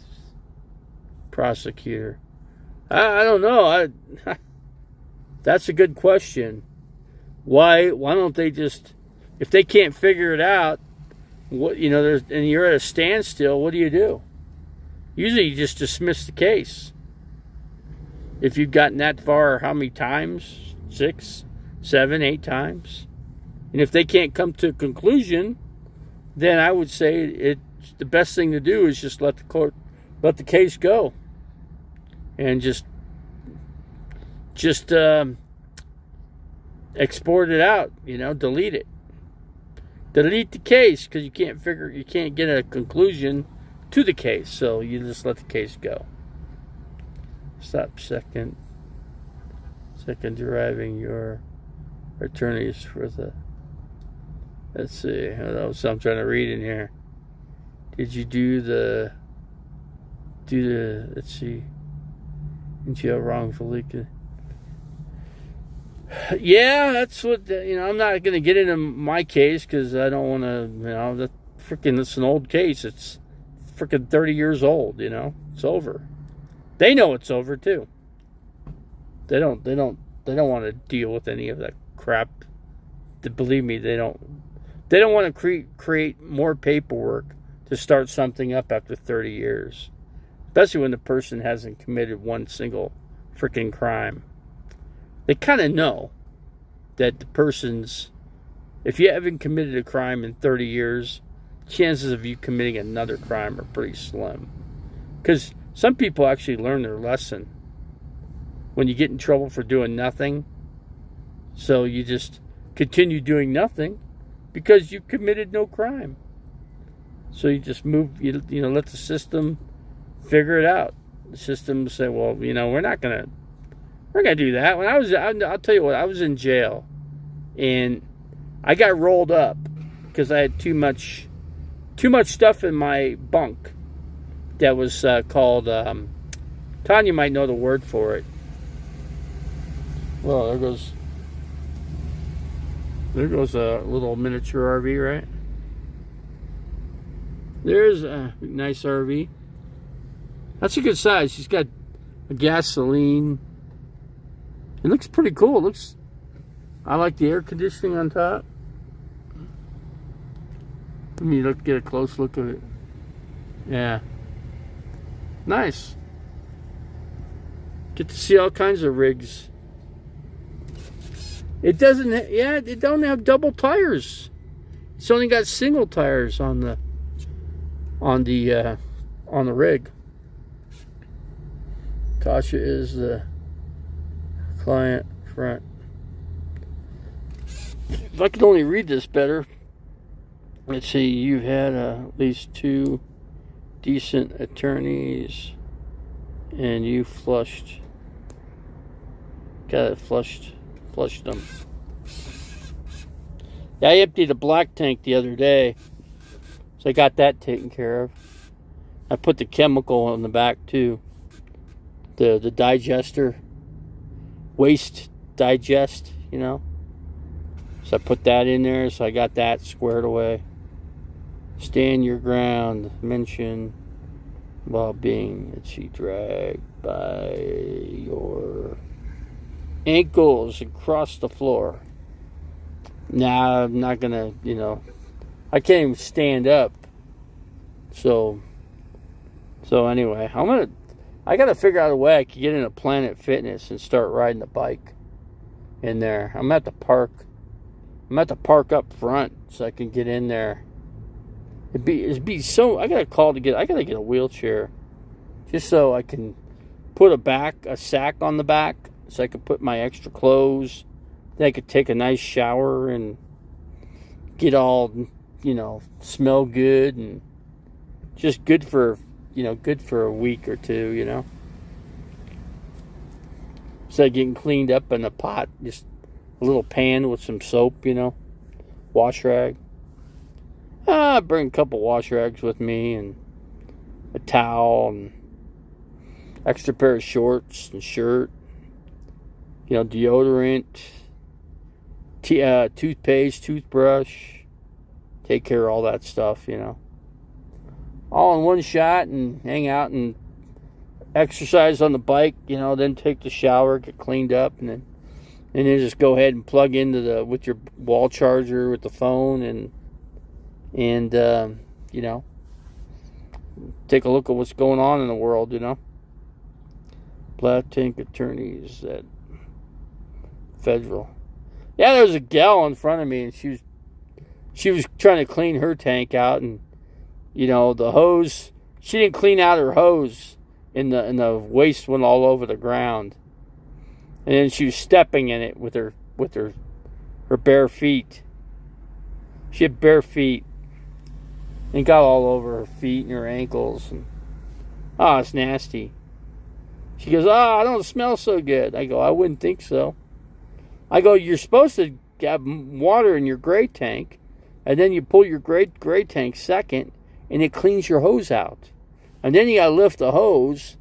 prosecutor? I don't know. That's a good question. Why don't they just, if they can't figure it out, and you're at a standstill, what do? Usually you just dismiss the case. If you've gotten that far, how many times? 6, 7, 8 times? And if they can't come to a conclusion, then I would say the best thing to do is just let the case go. And just export it out, delete it. delete the case because you can't get a conclusion to the case. So you just let the case go. Stop second deriving your attorneys for the. Let's see. So I'm trying to read in here. Did you do the? Let's see. In jail wrongfully. Yeah, that's what, I'm not going to get into my case because I don't want to, it's an old case. It's freaking 30 years old, it's over. They know it's over too. They don't want to deal with any of that crap. Believe me, they don't want to create more paperwork to start something up after 30 years. Especially when the person hasn't committed one single freaking crime. They kind of know that the person's, if you haven't committed a crime in 30 years, chances of you committing another crime are pretty slim. Because some people actually learn their lesson when you get in trouble for doing nothing. So you just continue doing nothing because you committed no crime. So you just let the system figure it out. The system say, well, we're not gonna do that. I'll tell you what, I was in jail and I got rolled up because I had too much stuff in my bunk that was called, Tanya might know the word for it. Well, there goes a little miniature RV, right? There's a nice RV. That's a good size. She's got a gasoline. It looks pretty cool. I like the air conditioning on top. Let me get a close look at it. Yeah. Nice. Get to see all kinds of rigs. It don't have double tires. It's only got single tires on the rig. Tasha is the client front. If I could only read this better. Let's see, you've had at least 2 decent attorneys and you flushed them. Yeah, I emptied a black tank the other day, so I got that taken care of. I put the chemical on the back too, the digester, waste digest, So I put that in there, so I got that squared away. Stand your ground, mention while being dragged by your ankles across the floor. Nah, I'm not gonna, I can't even stand up. So anyway, I gotta figure out a way I can get into Planet Fitness and start riding the bike in there. I'm at the park up front so I can get in there. It'd be so, I gotta get a wheelchair just so I can put a sack on the back so I could put my extra clothes. Then I could take a nice shower and get all, smell good and just good for a week or two, Instead of getting cleaned up in a pot, just a little pan with some soap, wash rag. I bring a couple wash rags with me and a towel and extra pair of shorts and shirt, deodorant, toothpaste, toothbrush, take care of all that stuff, all in one shot, and hang out and exercise on the bike, then take the shower, get cleaned up, and then just go ahead and plug into with your wall charger with the phone and take a look at what's going on in the world, Black tank attorneys at federal. Yeah, there was a gal in front of me, and she was trying to clean her tank out, and the hose, she didn't clean out her hose, and the waste went all over the ground, and then she was stepping in it with her bare feet. She had bare feet. And got all over her feet and her ankles. And, oh, it's nasty. She goes, oh, I don't smell so good. I go, I wouldn't think so. I go, you're supposed to have water in your gray tank, and then you pull your gray tank second, and it cleans your hose out. And then you got to lift the hose.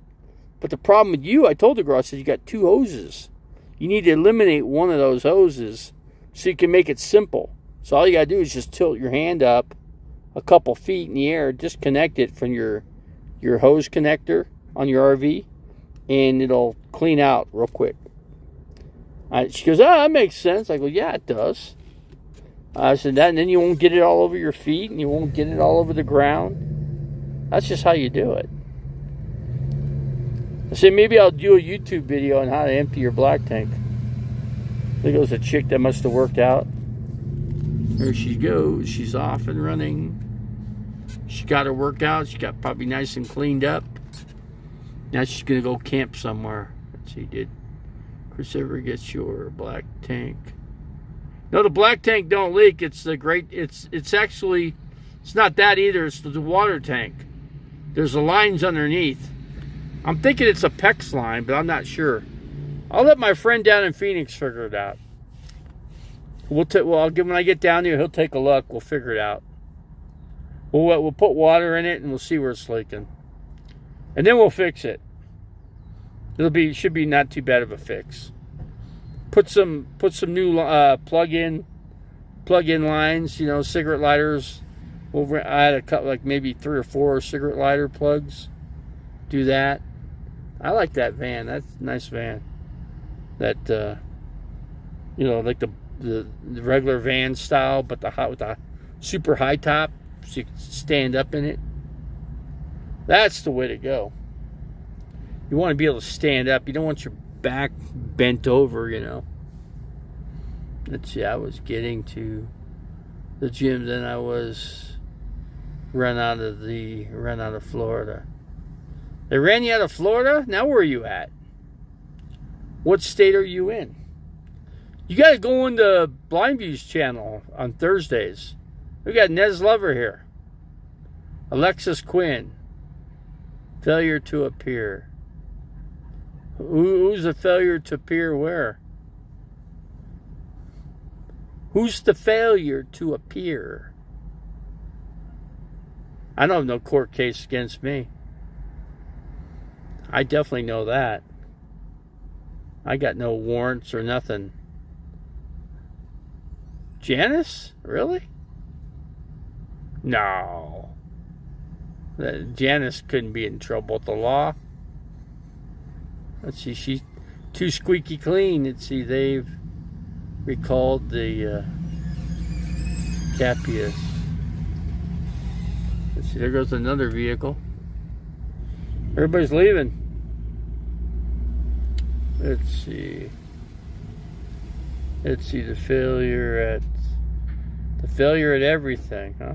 But the problem with you, I told the girl, I said, you got 2 hoses. You need to eliminate one of those hoses so you can make it simple. So all you got to do is just tilt your hand up a couple feet in the air, disconnect it from your hose connector on your RV, and it'll clean out real quick. She goes, oh, that makes sense. I go, yeah, it does. I said that, and then you won't get it all over your feet, and you won't get it all over the ground. That's just how you do it. I said, maybe I'll do a YouTube video on how to empty your black tank. I think it was a chick that must have worked out. There she goes. She's off and running. She got her workout. She got probably nice and cleaned up. Now she's going to go camp somewhere. Let's see, did Chris ever get your black tank? No, the black tank don't leak. It's the great, it's actually, it's not that either. It's the water tank. There's the lines underneath. I'm thinking it's a PEX line, but I'm not sure. I'll let my friend down in Phoenix figure it out. I'll give when I get down there, he'll take a look. We'll figure it out. We'll put water in it and we'll see where it's leaking, and then we'll fix it. Should be not too bad of a fix. Put some new plug-in lines. You know, cigarette lighters. We'll add a couple, like maybe 3 or 4 cigarette lighter plugs. Do that. I like that van. That's a nice van. That you know, like the regular van style, but with the super high top, so you can stand up in it. That's the way to go. You want to be able to stand up. You don't want your back bent over, you know. Let's see, I was getting to the gym, then I was run out of Florida. They ran you out of Florida? Now where are you at? What state are you in? You got to go into Blindview's channel on Thursdays. We got Nez Lover here. Alexis Quinn. Failure to appear. Who's a failure to appear where? Who's the failure to appear? I don't have no court case against me. I definitely know that. I got no warrants or nothing. Janice? Really? No. Janice couldn't be in trouble with the law. Let's see, she's too squeaky clean. Let's see, they've recalled the Capias. Let's see, there goes another vehicle. Everybody's leaving. Let's see. Let's see, the failure at everything, huh?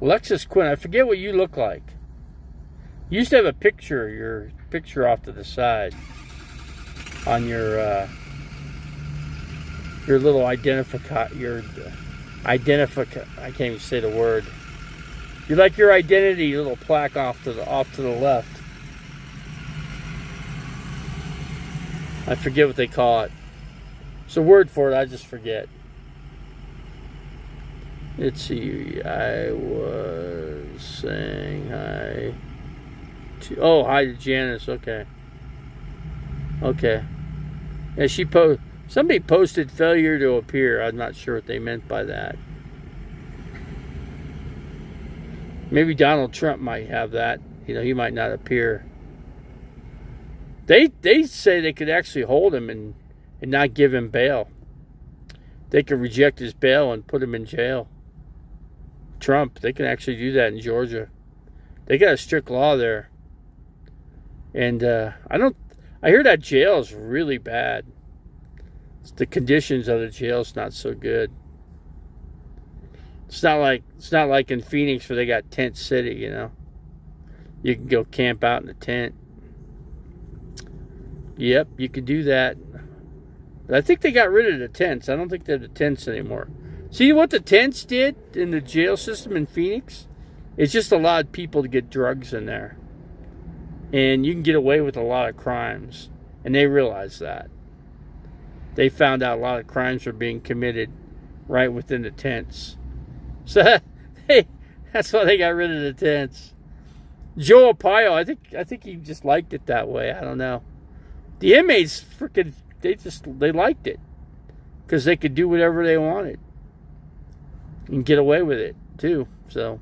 Alexis Quinn, I forget what you look like. You used to have your picture off to the side on your little I can't even say the word. You like your identity little plaque off to the left. I forget what they call it. It's a word for it, I just forget. Let's see, I was saying hi to, hi to Janice, okay. Okay. Yeah, somebody posted failure to appear. I'm not sure what they meant by that. Maybe Donald Trump might have that. You know, he might not appear. They say they could actually hold him and not give him bail. They could reject his bail and put him in jail. Trump, they can actually do that in Georgia. They got a strict law there. And I hear that jail is really bad. The conditions of the jail is not so good. It's not like in Phoenix where they got Tent City, you know. You can go camp out in a tent. Yep, you could do that. But I think they got rid of the tents. I don't think they're the tents anymore. See what the tents did in the jail system in Phoenix? It's just allowed people to get drugs in there. And you can get away with a lot of crimes. And they realized that. They found out a lot of crimes were being committed right within the tents. So hey, that's why they got rid of the tents. Joe Arpaio, I think he just liked it that way. I don't know. The inmates they liked it because they could do whatever they wanted and get away with it too. So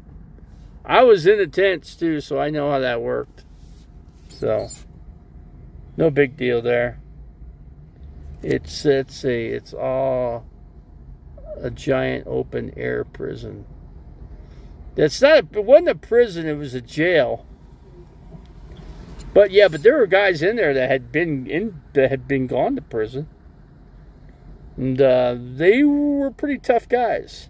I was in the tents too, so I know how that worked. So no big deal there. It's all a giant open air prison. It wasn't a prison, it was a jail. But there were guys in there that had been gone to prison. And they were pretty tough guys.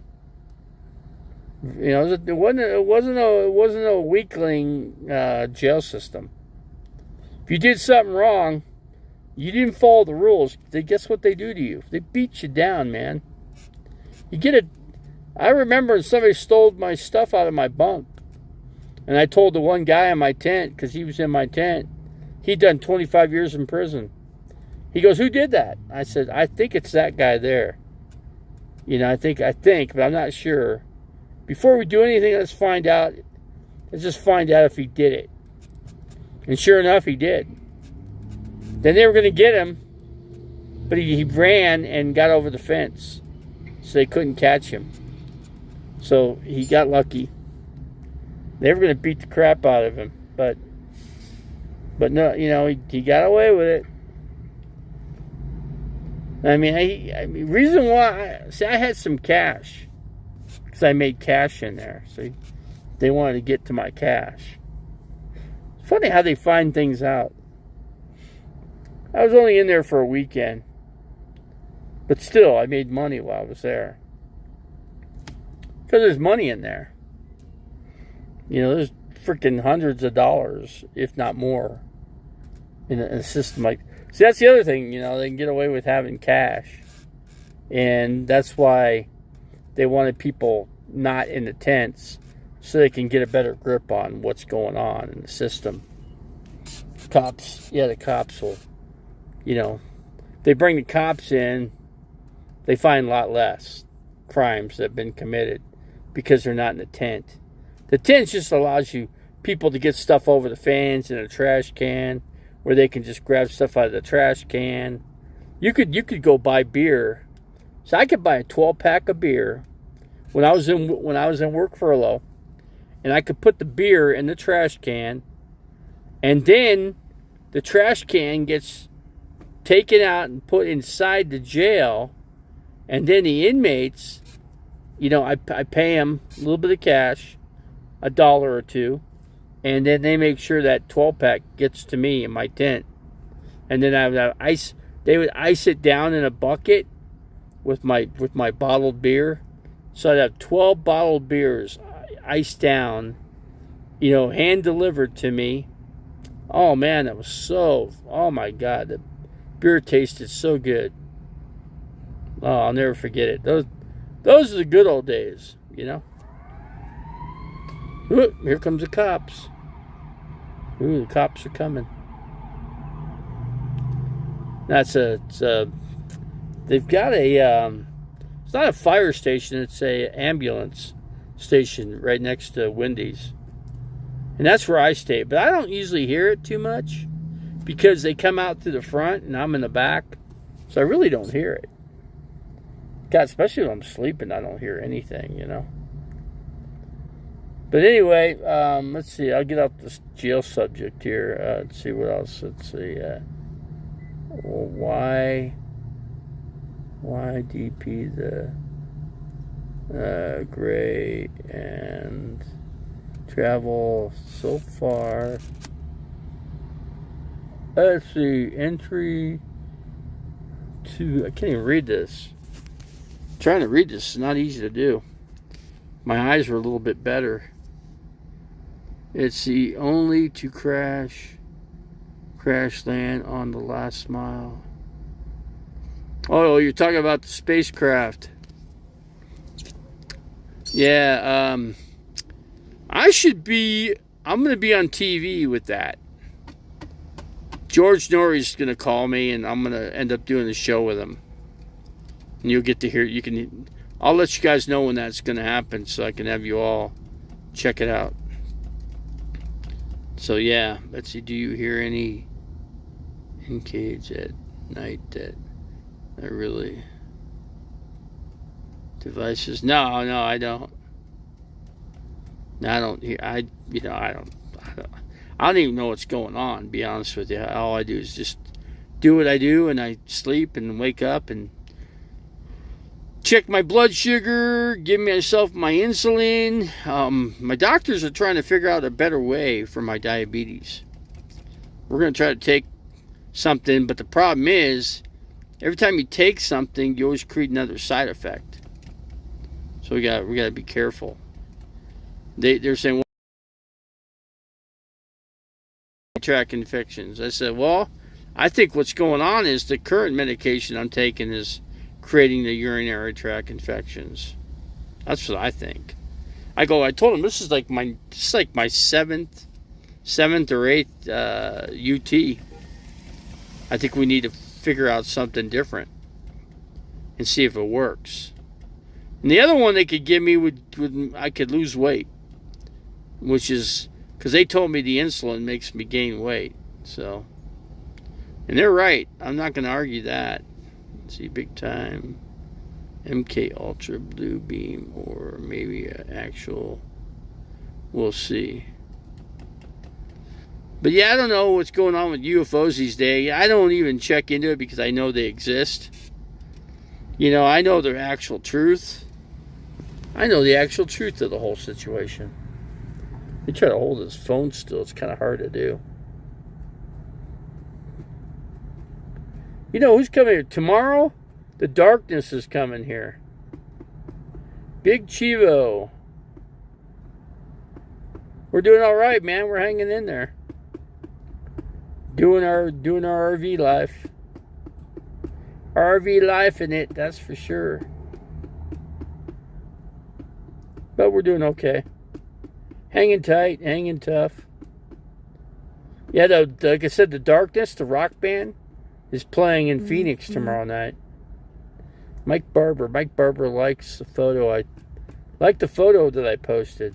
You know, it wasn't a weakling jail system. If you did something wrong, you didn't follow the rules, guess what they do to you? They beat you down, man. I remember somebody stole my stuff out of my bunk. And I told the one guy in my tent, because he was in my tent, he'd done 25 years in prison. He goes, "Who did that?" I said, "I think it's that guy there." You know, I think, but I'm not sure. Before we do anything, let's find out. Let's just find out if he did it. And sure enough, he did. Then they were going to get him, but he ran and got over the fence. So they couldn't catch him. So he got lucky. They were going to beat the crap out of him, but no, you know, he got away with it. I mean, reason why, I had some cash, because I made cash in there. So they wanted to get to my cash. It's funny how they find things out. I was only in there for a weekend, but still, I made money while I was there. Because there's money in there. You know, there's freaking hundreds of dollars, if not more, in a system like. See, that's the other thing. You know, they can get away with having cash, and that's why they wanted people not in the tents, so they can get a better grip on what's going on in the system. The cops will. You know, they bring the cops in, they find a lot less crimes that have been committed because they're not in the tent. The tent just allows people to get stuff over the fence in a trash can, where they can just grab stuff out of the trash can. You could go buy beer. So I could buy a 12-pack of beer when I was in work furlough, and I could put the beer in the trash can, and then the trash can gets taken out and put inside the jail, and then the inmates, you know, I pay them a little bit of cash, $1 or $2, and then they make sure that 12-pack gets to me in my tent, and then I would have ice. They would ice it down in a bucket with my bottled beer, so I'd have 12 bottled beers iced down, you know, hand delivered to me. Oh man, that was so. Oh my God, the beer tasted so good. Oh, I'll never forget it. Those are the good old days, you know. Ooh, here comes the cops. Ooh, the cops are coming. They've got it's not a fire station, it's a ambulance station right next to Wendy's. And that's where I stay. But I don't usually hear it too much, because they come out through the front and I'm in the back. So I really don't hear it. God, especially when I'm sleeping, I don't hear anything, you know. But anyway, let's see. I'll get off this jail subject here. Let's see what else. Let's see. Why DP the gray and travel so far. Let's see. Entry to. I can't even read this. Trying to read this is not easy to do. My eyes are a little bit better. It's the only to crash land on the last mile. Oh, you're talking about the spacecraft. Yeah, I'm going to be on TV with that. George Norrie's going to call me, and I'm going to end up doing the show with him. And you'll get to hear, I'll let you guys know when that's going to happen so I can have you all check it out. So yeah, Betsy, do you hear any in cage at night that are really devices? No, I don't. No, I don't hear. I don't even know what's going on. To be honest with you, all I do is just do what I do, and I sleep and wake up and check my blood sugar, give myself my insulin. My doctors are trying to figure out a better way for my diabetes. We're going to try to take something, but the problem is, every time you take something, you always create another side effect. So we got to be careful. They're saying, well, tract infections. I said, well, I think what's going on is the current medication I'm taking is creating the urinary tract infections. That's what I think. I told him this is like my seventh or eighth UT. I think we need to figure out something different and see if it works. And the other one they could give me would I could lose weight, which is because they told me the insulin makes me gain weight. So, and they're right. I'm not going to argue that. Let's see, big time MK Ultra Blue Beam, or maybe an actual. We'll see. But yeah, I don't know what's going on with UFOs these days. I don't even check into it because I know they exist. I know their actual truth. I know the actual truth of the whole situation. They try to hold his phone still. It's kind of hard to do. Who's coming here? Tomorrow, the darkness is coming here. Big Chivo. We're doing all right, man. We're hanging in there. Doing our RV life. RV life in it, that's for sure. But we're doing okay. Hanging tight, hanging tough. Yeah, like I said, the Darkness, the rock band, is playing in Phoenix tomorrow night. Mike Barber likes the photo. I like the photo that I posted.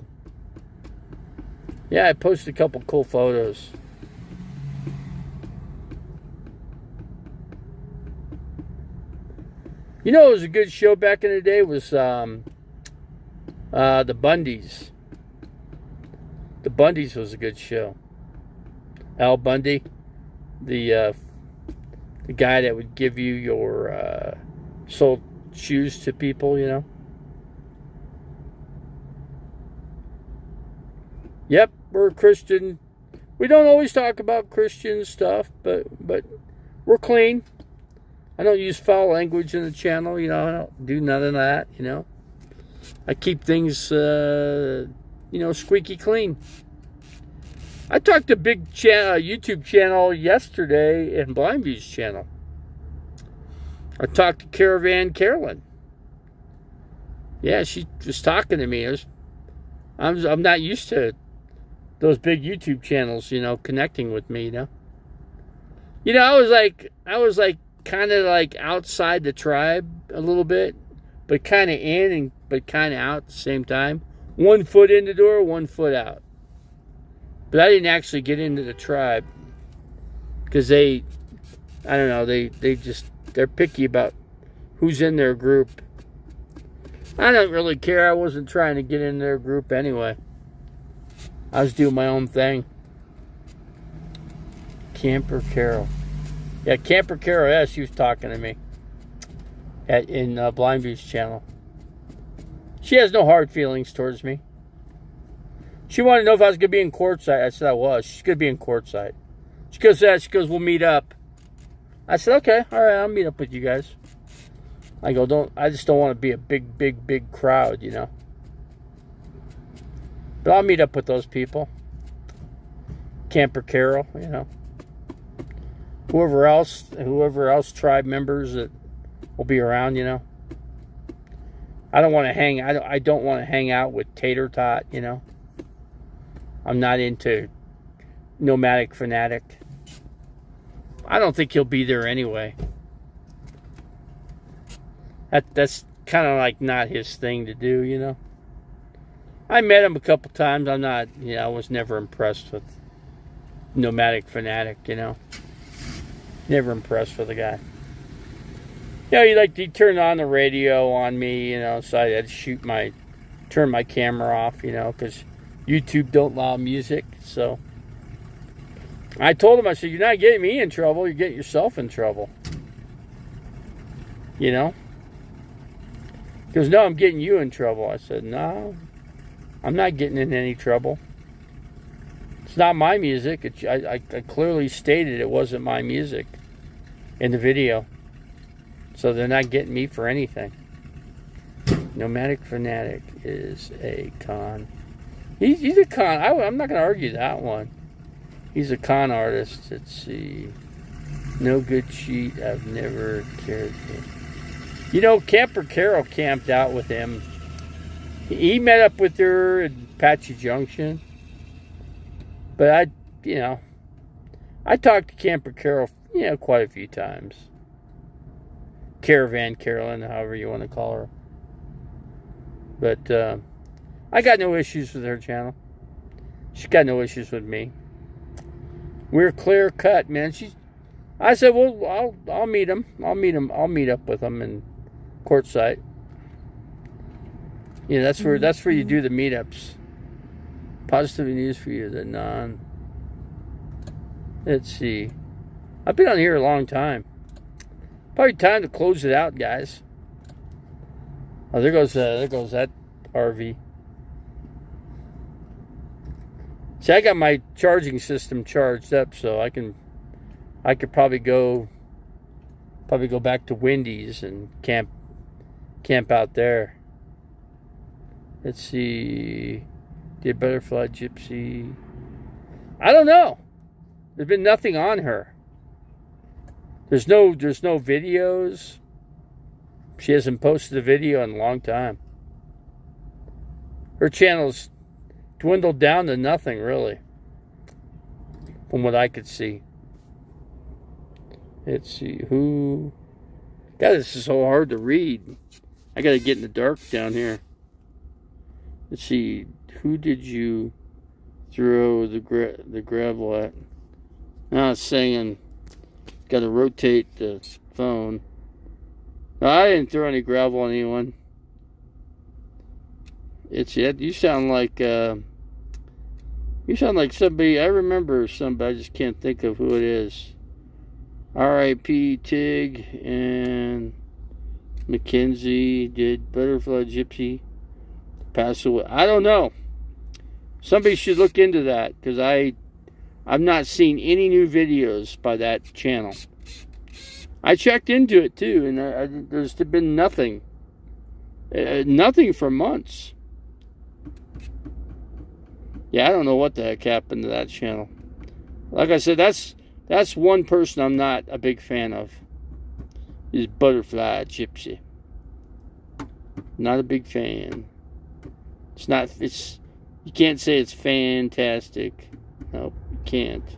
Yeah, I posted a couple cool photos. It was a good show back in the day was the Bundys. The Bundys was a good show. Al Bundy, the guy that would give you your sold shoes to people, Yep, we're a Christian. We don't always talk about Christian stuff, but we're clean. I don't use foul language in the channel, I don't do none of that, I keep things, squeaky clean. I talked to big YouTube channel yesterday and Blindview's channel. I talked to Caravan Carolyn. Yeah, she was talking to me. I'm not used to those big YouTube channels, connecting with me, I was like kind of like outside the tribe a little bit, but kind of in but kind of out at the same time. 1 foot in the door, 1 foot out. But I didn't actually get into the tribe because I don't know, they're picky about who's in their group. I don't really care. I wasn't trying to get in their group anyway. I was doing my own thing. Camper Carol. Yeah, Camper Carol, yeah, she was talking to me in Blindview's channel. She has no hard feelings towards me. She wanted to know if I was going to be in courtside. I said I was. She's going to be in courtside. She goes, we'll meet up. I said, okay, all right, I'll meet up with you guys. I just don't want to be a big crowd, But I'll meet up with those people. Camper Carol, Whoever else tribe members that will be around, you know. I don't want to hang. I don't want to hang out with Tater Tot, you know. I'm not into Nomadic Fanatic. I don't think he'll be there anyway. That's kind of like not his thing to do, you know. I met him a couple times. I'm not, you know, I was never impressed with Nomadic Fanatic, you know. Never impressed with the guy. You know, he turned on the radio on me, you know, so I had to turn my camera off, you know, because YouTube don't allow music. So I told him, I said, you're not getting me in trouble, you're getting yourself in trouble. You know? He goes, no, I'm getting you in trouble. I said, no, I'm not getting in any trouble. It's not my music. I clearly stated it wasn't my music in the video. So they're not getting me for anything. Nomadic Fanatic is a con. He's a con. I'm not going to argue that one. He's a con artist. Let's see. No Good Cheat. I've never cared for. You know, Camper Carol camped out with him. He met up with her at Apache Junction. But I talked to Camper Carol, you know, quite a few times. Caravan Carolyn, however you want to call her. But I got no issues with her channel. She's got no issues with me. We're clear cut, man. I said, well, I'll meet him. I'll meet up with him in Quartzsite. Yeah, that's where you do the meetups. Positive news for you. Let's see. I've been on here a long time. Probably time to close it out, guys. Oh, there goes that RV. See, I got my charging system charged up, so I could probably go back to Wendy's and camp out there. Let's see. Did Butterfly Gypsy? I don't know. There's been nothing on her. There's no videos. She hasn't posted a video in a long time. Her channel's dwindled down to nothing, really, from what I could see. Let's see who. God, this is so hard to read. I gotta get in the dark down here. Let's see. Who did you throw the gravel at? Now it's saying got to rotate the phone. No, I didn't throw any gravel on anyone. You sound like somebody. I remember somebody. I just can't think of who it is. R.I.P. Tig and Mackenzie. Did Butterfly Gypsy pass away? I don't know. Somebody should look into that, because I've not seen any new videos by that channel. I checked into it too, and there's been nothing. Nothing for months. Yeah, I don't know what the heck happened to that channel. Like I said, that's one person I'm not a big fan of. Is Butterfly Gypsy. Not a big fan. You can't say it's fantastic. Nope, you can't.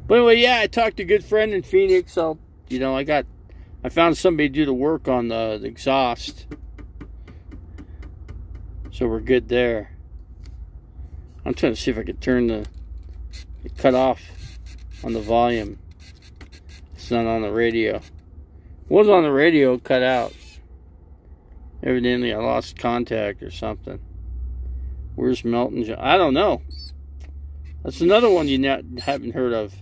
But anyway, yeah, I talked to a good friend in Phoenix. I found somebody to do the work on the exhaust. So we're good there. I'm trying to see if I could turn the cut off on the volume. It's not on the radio. It was on the radio, cut out. Evidently I lost contact or something. Where's Melton John? I don't know. That's another one you haven't heard of.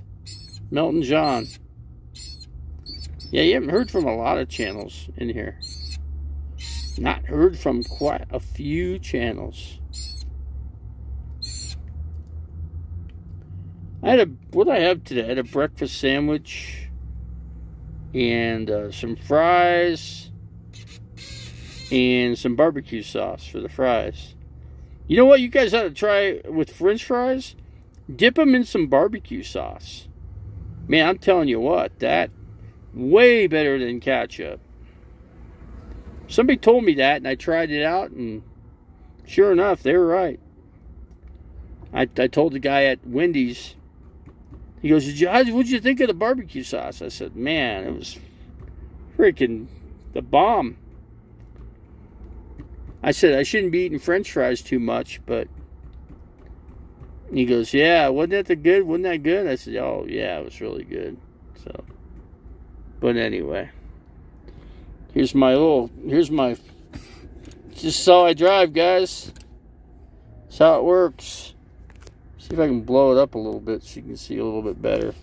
Melton John. Yeah, you haven't heard from a lot of channels in here. Not heard from quite a few channels. What did I have today? I had a breakfast sandwich and some fries and some barbecue sauce for the fries. You know what you guys ought to try with French fries? Dip them in some barbecue sauce. Man, I'm telling you what, that way better than ketchup. Somebody told me that, and I tried it out, and sure enough, they were right. I told the guy at Wendy's, he goes, what'd you think of the barbecue sauce? I said, man, it was freaking the bomb. I said, I shouldn't be eating French fries too much, but he goes, yeah, wasn't that good? I said, oh, yeah, it was really good. So, but anyway, here's just how I drive, guys. That's how it works. See if I can blow it up a little bit so you can see a little bit better.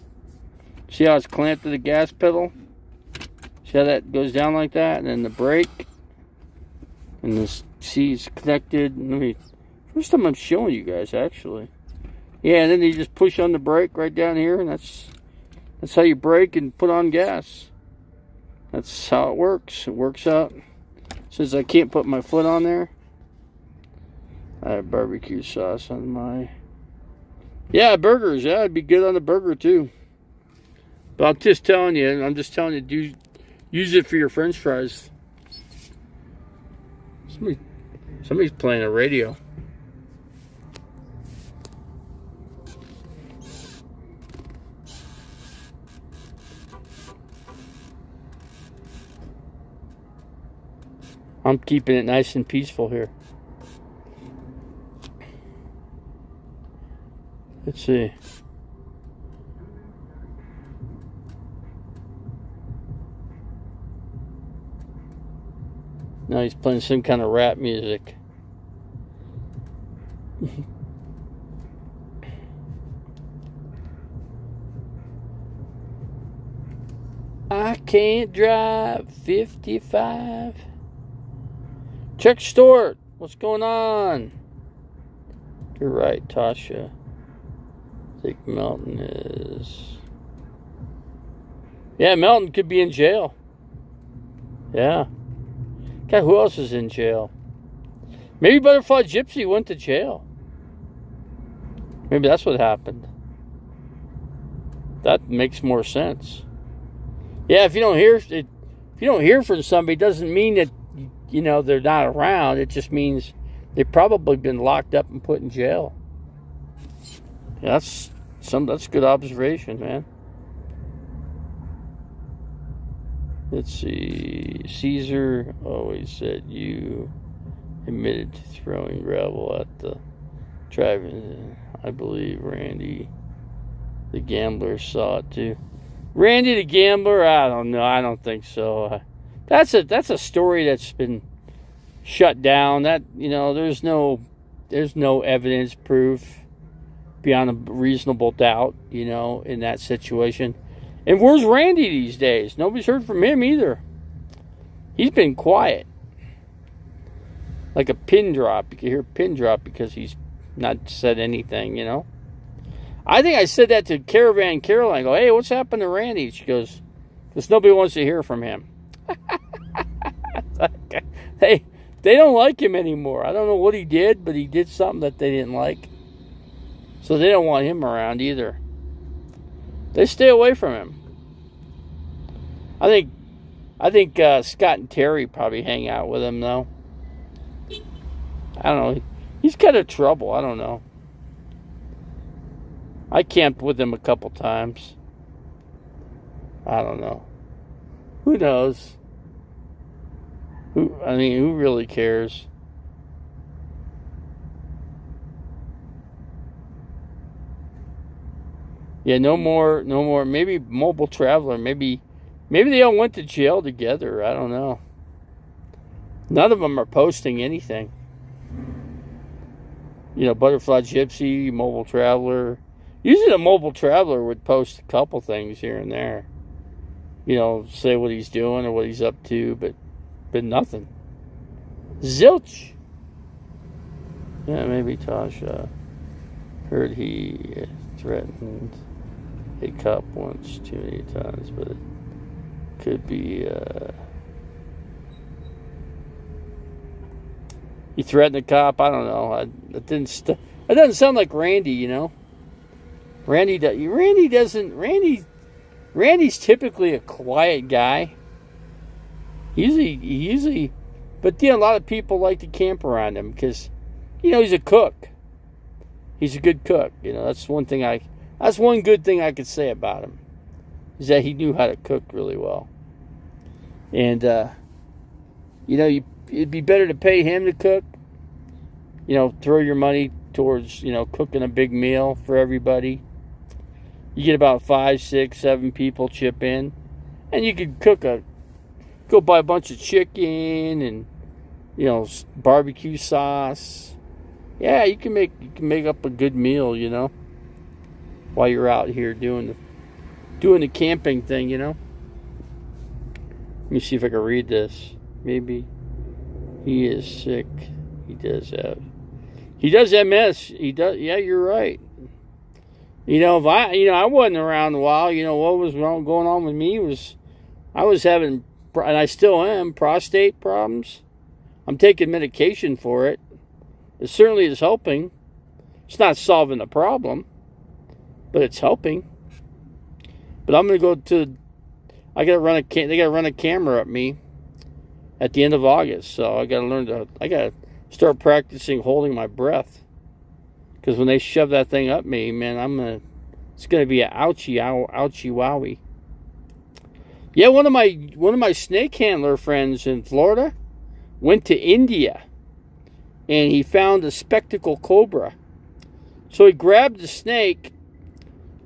See how it's clamped to the gas pedal? See how that goes down like that? And then the brake. And this is connected. First time I'm showing you guys, actually. Yeah, and then you just push on the brake right down here, and that's how you brake and put on gas. That's how it works. It works out. Since I can't put my foot on there, I have barbecue sauce on my... Yeah, burgers. Yeah, it'd be good on the burger, too. But I'm just telling you, use it for your French fries. Somebody's playing a radio. I'm keeping it nice and peaceful here. Let's see. Now he's playing some kind of rap music. I can't drive 55. Chuck Stewart, what's going on? You're right, Tasha. I think Melton is... Yeah, Melton could be in jail. Yeah. God, who else is in jail? Maybe Butterfly Gypsy went to jail. Maybe that's what happened. That makes more sense. Yeah, if you don't hear from somebody, it doesn't mean that they're not around. It just means they've probably been locked up and put in jail. Yeah, that's good observation, man. Let's see. Caesar always said you admitted to throwing gravel at the driving. I believe Randy the Gambler saw it too. Randy the Gambler? I don't know. I don't think so. That's a story that's been shut down. That there's no evidence, proof beyond a reasonable doubt. In that situation. And where's Randy these days? Nobody's heard from him either. He's been quiet. Like a pin drop. You can hear a pin drop because he's not said anything, I think I said that to Caravan Caroline. I go, hey, what's happened to Randy? She goes, because nobody wants to hear from him. They don't like him anymore. I don't know what he did, but he did something that they didn't like. So they don't want him around either. They stay away from him. I think Scott and Terry probably hang out with him, though. I don't know. He's kind of trouble. I don't know. I camped with him a couple times. I don't know. Who knows? Who really cares? Yeah, no more. Maybe Mobile Traveler. Maybe they all went to jail together. I don't know. None of them are posting anything. Butterfly Gypsy, Mobile Traveler. Usually the Mobile Traveler would post a couple things here and there. Say what he's doing or what he's up to, but nothing. Zilch. Yeah, maybe Tasha heard he threatened a cop once too many times, but it could be he threatened a cop. I don't know. It doesn't sound like Randy. Randy doesn't. Randy Randy's typically a quiet guy. Usually, but a lot of people like to camp around him because, he's a cook. He's a good cook. That's one good thing I could say about him, is that he knew how to cook really well. And, it'd be better to pay him to cook. Throw your money towards, cooking a big meal for everybody. You get about 5, 6, 7 people chip in. And you could go buy a bunch of chicken and, barbecue sauce. Yeah, you can make up a good meal, while you're out here doing the camping thing, Let me see if I can read this. Maybe he is sick. He does MS. He does. Yeah, you're right. If I wasn't around a while, what was going on with me was I was having, and I still am, prostate problems. I'm taking medication for it. It certainly is helping. It's not solving the problem, but it's helping. But I'm going to go they got to run a camera at me at the end of August. So I got to start practicing holding my breath. Because when they shove that thing up me, man, it's going to be an ouchie wowie. Yeah, one of my snake handler friends in Florida went to India. And he found a spectacle cobra. So he grabbed the snake,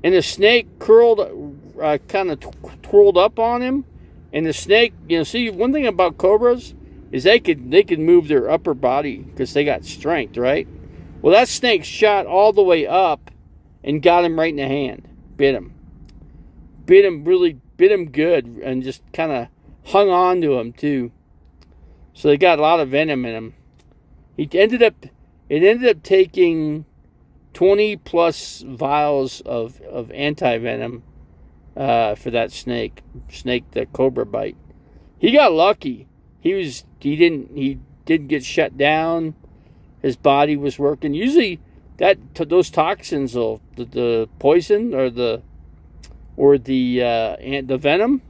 and the snake kind of twirled up on him. And the snake, see, one thing about cobras is they could move their upper body because they got strength, right? Well, that snake shot all the way up and got him right in the hand. Bit him good, and just kind of hung on to him too. So they got a lot of venom in him. It ended up taking 20 plus vials of anti-venom for that snake, that cobra bite. He got lucky. He didn't get shut down. His body was working. Usually those toxins, the poison or the venom,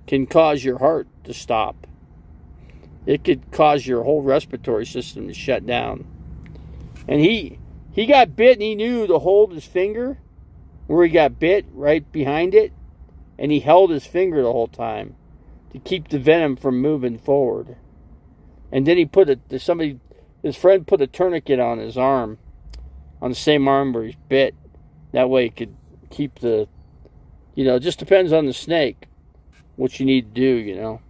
can cause your heart to stop. It could cause your whole respiratory system to shut down. And he got bit, and he knew to hold his finger where he got bit, right behind it, and he held his finger the whole time to keep the venom from moving forward. And then his friend put a tourniquet on his arm, on the same arm where he's bit. That way it could keep it just depends on the snake, what you need to do,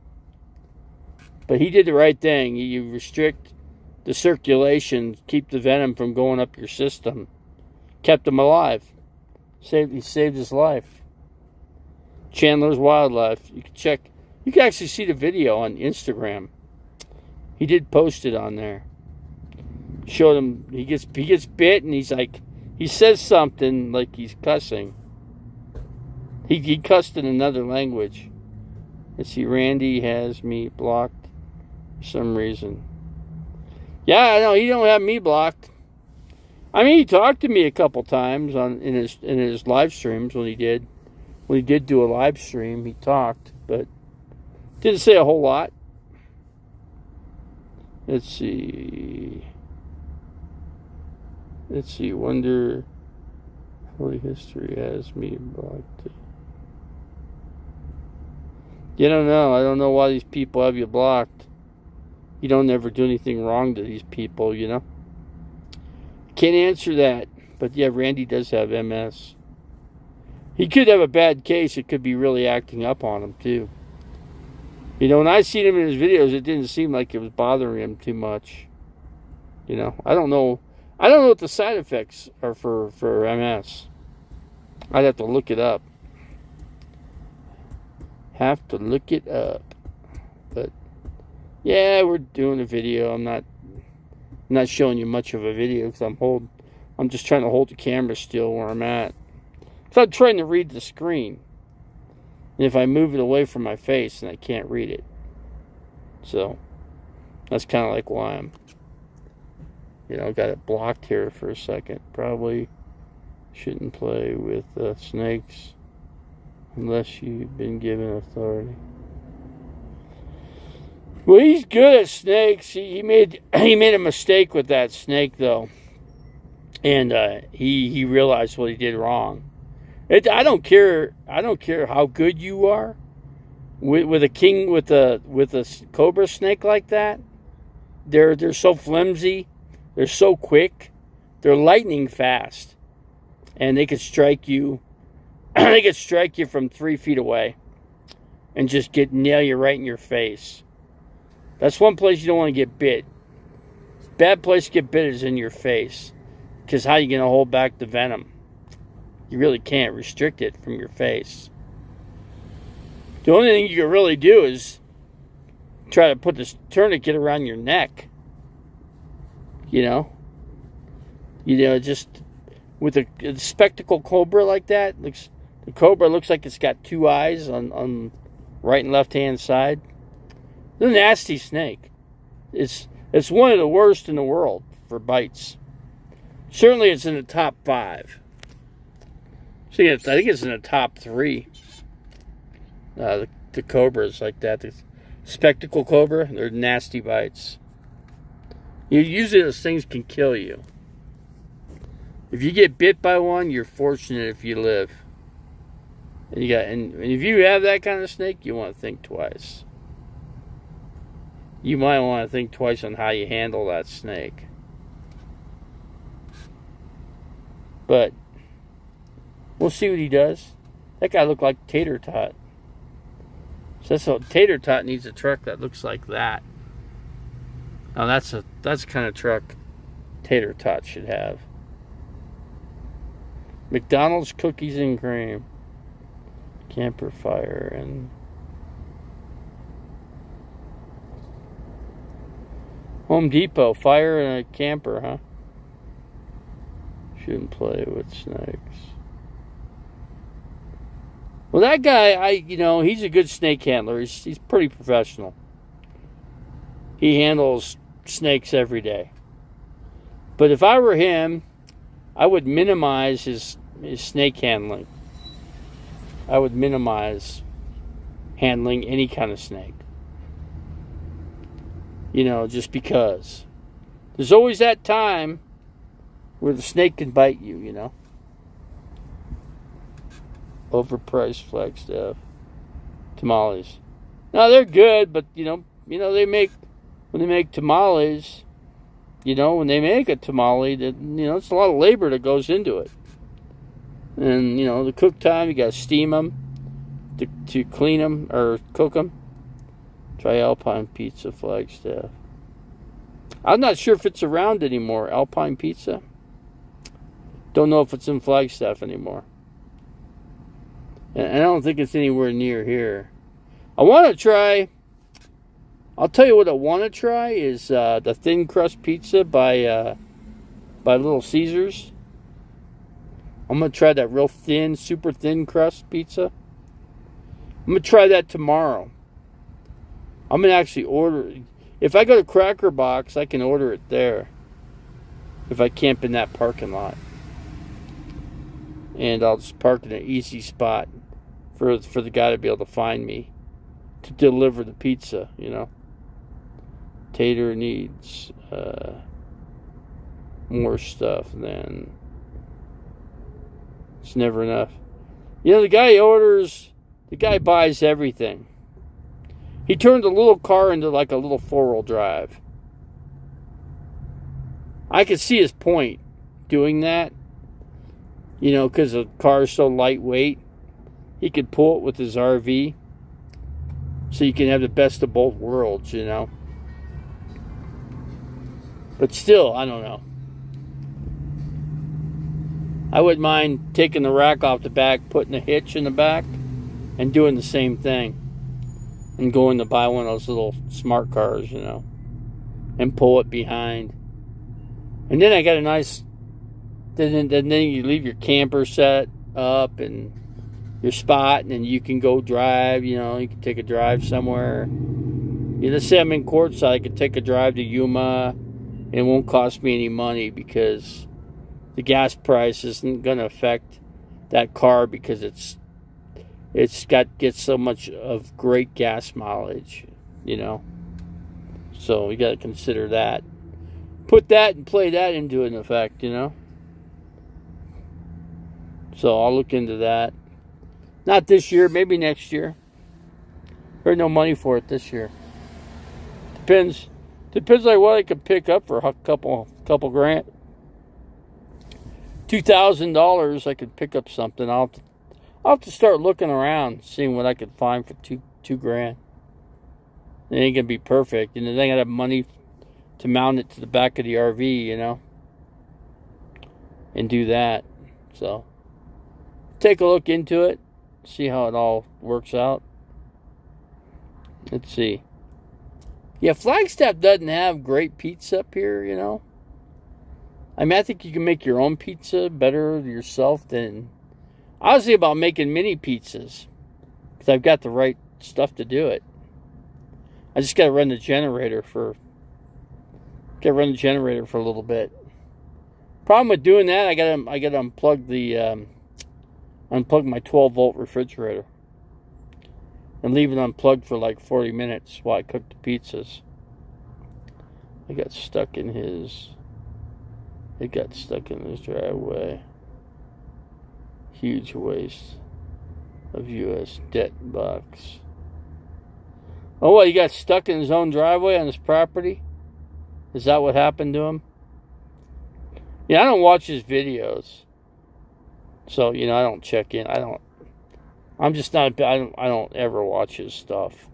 But he did the right thing. You restrict the circulation, keep the venom from going up your system. Kept him alive. He saved his life. Chandler's Wildlife. You can actually see the video on Instagram. He did post it on there. Showed him he gets bit, and he says something like he's cussing. He cussed in another language. Let's see, Randy has me blocked for some reason. Yeah, I know, he don't have me blocked. I mean, he talked to me a couple times in his live streams when he did do a live stream. He talked, but didn't say a whole lot. Let's see. Wonder Holy History has me blocked. You don't know. I don't know why these people have you blocked. You don't ever do anything wrong to these people, Can't answer that. But yeah, Randy does have MS. He could have a bad case. It could be really acting up on him, too. When I seen him in his videos, it didn't seem like it was bothering him too much. I don't know. I don't know what the side effects are for MS. I'd have to look it up. But yeah, we're doing a video. I'm not showing you much of a video because I'm just trying to hold the camera still where I'm at. So I'm trying to read the screen. And if I move it away from my face, then I can't read it. So that's kind of like why I'm got it blocked here for a second. Probably shouldn't play with snakes. Unless you've been given authority. Well, he's good at snakes. He made a mistake with that snake though, and he realized what he did wrong. I don't care how good you are with a cobra snake like that. They're so flimsy, they're so quick, they're lightning fast, and they could strike you. They could strike you from 3 feet away, and just nail you right in your face. That's one place you don't want to get bit. Bad place to get bit is in your face, because how are you going to hold back the venom? You really can't restrict it from your face. The only thing you can really do is try to put this tourniquet around your neck. Just with a spectacle cobra like that, the cobra looks like it's got 2 eyes on right and left hand side. It's a nasty snake. It's one of the worst in the world for bites. Certainly, it's in the top 5. I think it's in the top 3. The cobras like that, the spectacle cobra, they're nasty bites. Usually those things can kill you. If you get bit by one, you're fortunate if you live. And if you have that kind of snake, you want to think twice. You might want to think twice on how you handle that snake. But we'll see what he does. That guy looked like Tater Tot. So Tater Tot needs a truck that looks like that. Now that's the kind of truck Tater Tot should have. McDonald's cookies and cream, camper fire, and Home Depot fire and a camper, huh? Shouldn't play with snakes. Well, that guy, he's a good snake handler. He's pretty professional. He handles snakes every day. But if I were him, I would minimize his snake handling. I would minimize handling any kind of snake. Just because. There's always that time where the snake can bite you, Overpriced Flagstaff tamales. Now they're good, but when they make tamales, when they make a tamale, it's a lot of labor that goes into it. And the cook time, you got to steam them to clean them or cook them. Try Alpine Pizza Flagstaff. I'm not sure if it's around anymore. Alpine Pizza. Don't know if it's in Flagstaff anymore. And I don't think it's anywhere near here. I'll tell you what I want to try is the thin crust pizza by Little Caesars. I'm going to try that real thin, super thin crust pizza. I'm going to try that tomorrow. I'm going to actually order. If I go to Cracker Box, I can order it there. If I camp in that parking lot. And I'll just park in an easy spot for the guy to be able to find me to deliver the pizza, Tater needs more stuff than it's never enough. The guy buys everything. He turned a little car into like a little 4-wheel drive. I could see his point doing that. Because the car is so lightweight. He could pull it with his RV. So you can have the best of both worlds, But still, I don't know. I wouldn't mind taking the rack off the back, putting a hitch in the back, and doing the same thing. And going to buy one of those little smart cars, and pull it behind. And then I got a nice... Then you leave your camper set up and your spot, and then you can go drive. You can take a drive somewhere. Let's say I'm in Quartzsite, I could take a drive to Yuma. And it won't cost me any money because the gas price isn't going to affect that car because it's gets so much of great gas mileage, you know. So you got to consider that. Put that and play that into an effect, you know. So I'll look into that. Not this year, maybe next year. There's no money for it this year. Depends like what I could pick up for a couple grand. $2,000 I could pick up something. I'll have to start looking around, seeing what I could find for two grand. It ain't gonna be perfect, and then I gotta have money to mount it to the back of the RV, you know, and do that. So take a look into it, see how it all works out. Let's see. Yeah, Flagstaff doesn't have great pizza up here, you know. I mean, I think you can make your own pizza better yourself than... I was thinking about making mini pizzas, because I've got the right stuff to do it. I just got to run the generator for... a little bit. Problem with doing that, I got to unplug unplug my 12-volt refrigerator and leave it unplugged for like 40 minutes while I cook the pizzas. It got stuck in his driveway. Huge waste of U.S. debt bucks. Oh, what, he got stuck in his own driveway on his property? Is that what happened to him? Yeah, I don't watch his videos. So, you know, I don't check in. I don't ever watch his stuff.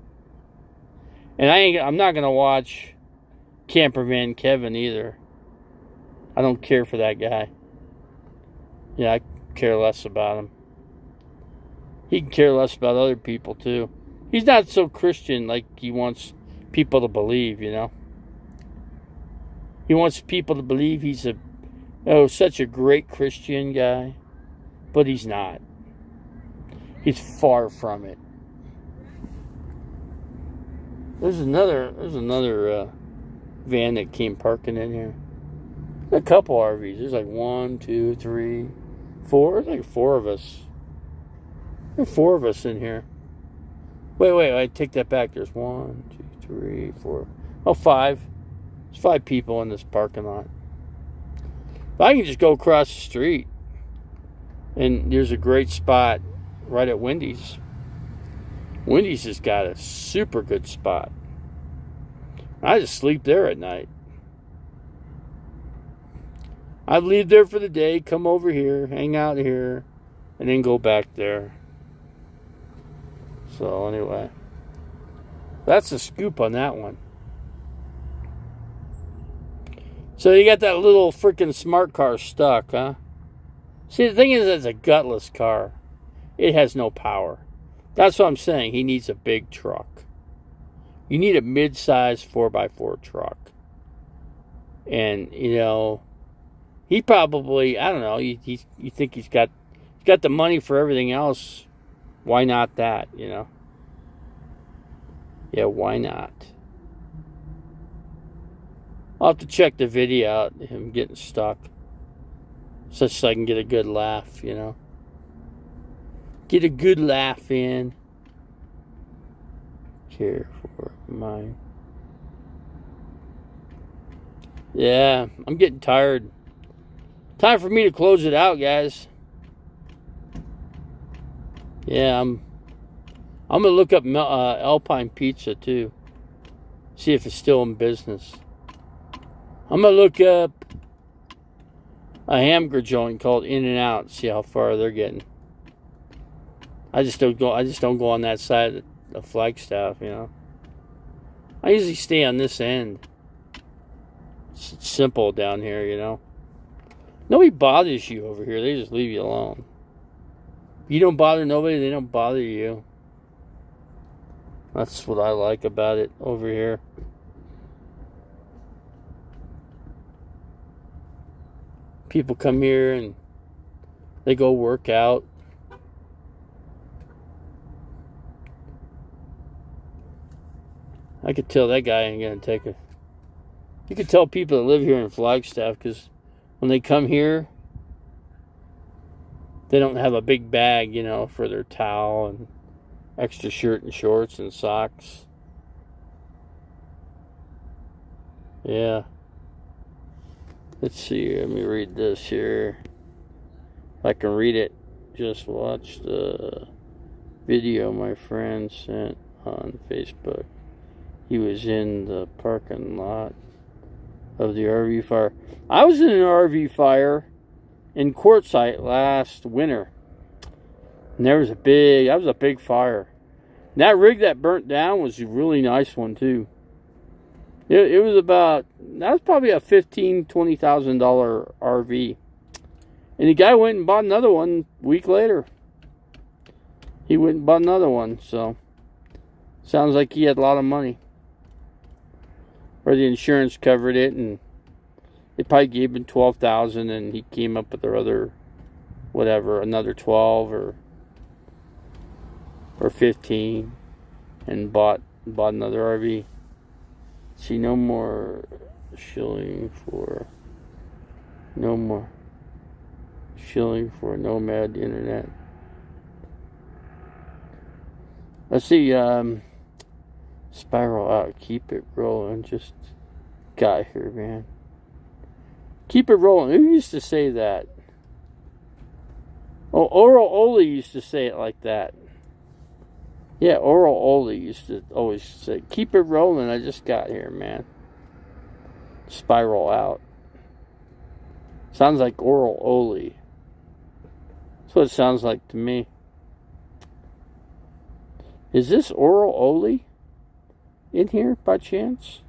And I'm not going to watch Camperman Kevin either. I don't care for that guy. Yeah, I care less about him. He can care less about other people too. He's not so Christian like he wants people to believe, you know. He wants people to believe he's such a great Christian guy, but he's not. He's far from it. There's another van that came parking in here. A couple RVs. There's like 1, 2, 3, 4. There's like 4 of us. There's 4 of us in here. Wait. I take that back. There's 1, 2, 3, 4. Oh, 5. There's 5 people in this parking lot. But I can just go across the street, and there's a great spot right at Wendy's. Wendy's has got a super good spot. I just sleep there at night. I'd leave there for the day, come over here, hang out here, and then go back there. So anyway, that's the scoop on that one. So you got that little freaking smart car stuck, huh? See, the thing is, it's a gutless car. It has no power. That's what I'm saying. He needs a big truck. You need a mid-size 4x4 truck. And, you know, he probably, I don't know, you think he's got the money for everything else. Why not that, you know? Yeah, why not? I'll have to check the video out, him getting stuck. Such so I can get a good laugh, you know? Get a good laugh in. Care for mine. Yeah, I'm getting tired. Time for me to close it out, guys. Yeah, I'm gonna look up Alpine Pizza too. See if it's still in business. I'm gonna look up a hamburger joint called In-N-Out. See how far they're getting. I just don't go on that side of Flagstaff, you know. I usually stay on this end. It's simple down here, you know. Nobody bothers you over here. They just leave you alone. You don't bother nobody, they don't bother you. That's what I like about it over here. People come here and they go work out. I could tell that guy ain't gonna take it. You could tell people that live here in Flagstaff, because when they come here, they don't have a big bag, for their towel and extra shirt and shorts and socks. Yeah. Let's see, let me read this here. If I can read it, just watch the video my friend sent on Facebook. He was in the parking lot of the RV fire. I was in an RV fire in Quartzsite last winter. And that was a big fire. And that rig that burnt down was a really nice one too. It was that was probably a $15,000-$20,000 RV. And the guy went and bought another one a week later. He went and bought another one, so sounds like he had a lot of money. Or the insurance covered it, and they probably gave him $12,000, and he came up with another 12 or 15, and bought another RV. See, no more shilling for Nomad Internet. Let's see, spiral out, keep it rolling. Just got here, man. Keep it rolling. Who used to say that? Oh, Oral Oli used to say it like that. Yeah, Oral Oli used to always say, keep it rolling, I just got here, man. Spiral out. Sounds like Oral Oli. That's what it sounds like to me. Is this Oral Oli in here by chance?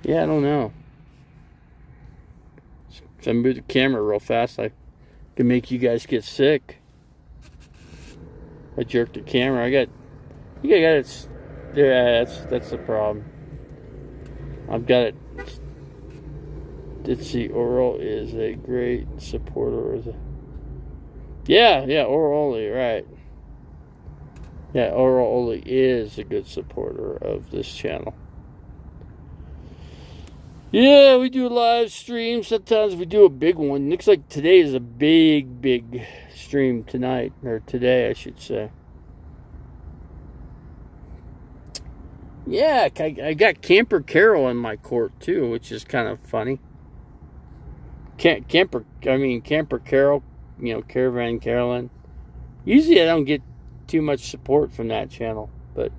Yeah, I don't know. If I move the camera real fast, I can make you guys get sick. I jerked the camera. I got it. Yeah, that's the problem. I've got it. Let's see. Oral is a great supporter of the. Yeah, Oral Oli, right. Yeah, Oral Oli is a good supporter of this channel. Yeah, we do live streams. Sometimes we do a big one. Looks like today is a big stream tonight. Or today, I should say. Yeah, I got Camper Carol in my court, too, which is kind of funny. Camper Carol, Caravan Carolyn. Usually I don't get too much support from that channel. But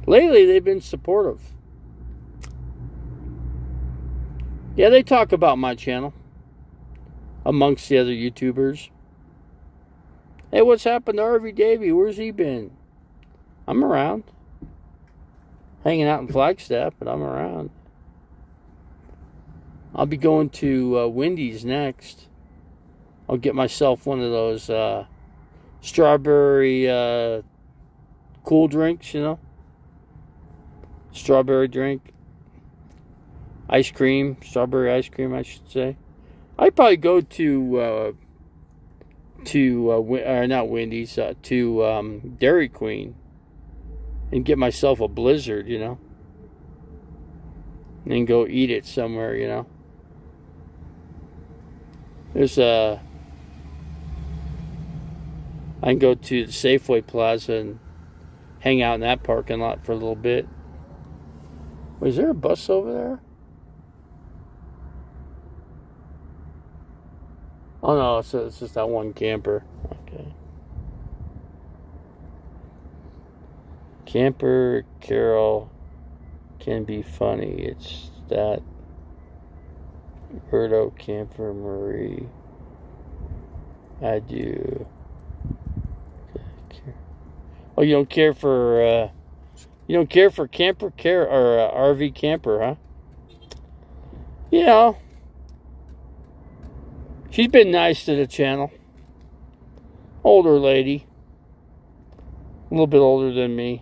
lately, they've been supportive. Yeah, they talk about my channel amongst the other YouTubers. Hey, what's happened to RV Davey? Where's he been? I'm around. Hanging out in Flagstaff, but I'm around. I'll be going to Wendy's next. I'll get myself one of those strawberry cool drinks, Strawberry drink. Ice cream, strawberry ice cream, I should say. I'd probably go to not Wendy's, to Dairy Queen and get myself a Blizzard, and then go eat it somewhere, There's I can go to the Safeway Plaza and hang out in that parking lot for a little bit. Wait, is there a bus over there? Oh no, it's just that one camper. Okay. Camper Carol can be funny. It's that Roberto Camper Marie. I do. Oh, you don't care for Camper Care or RV Camper, huh? She's been nice to the channel. Older lady. A little bit older than me.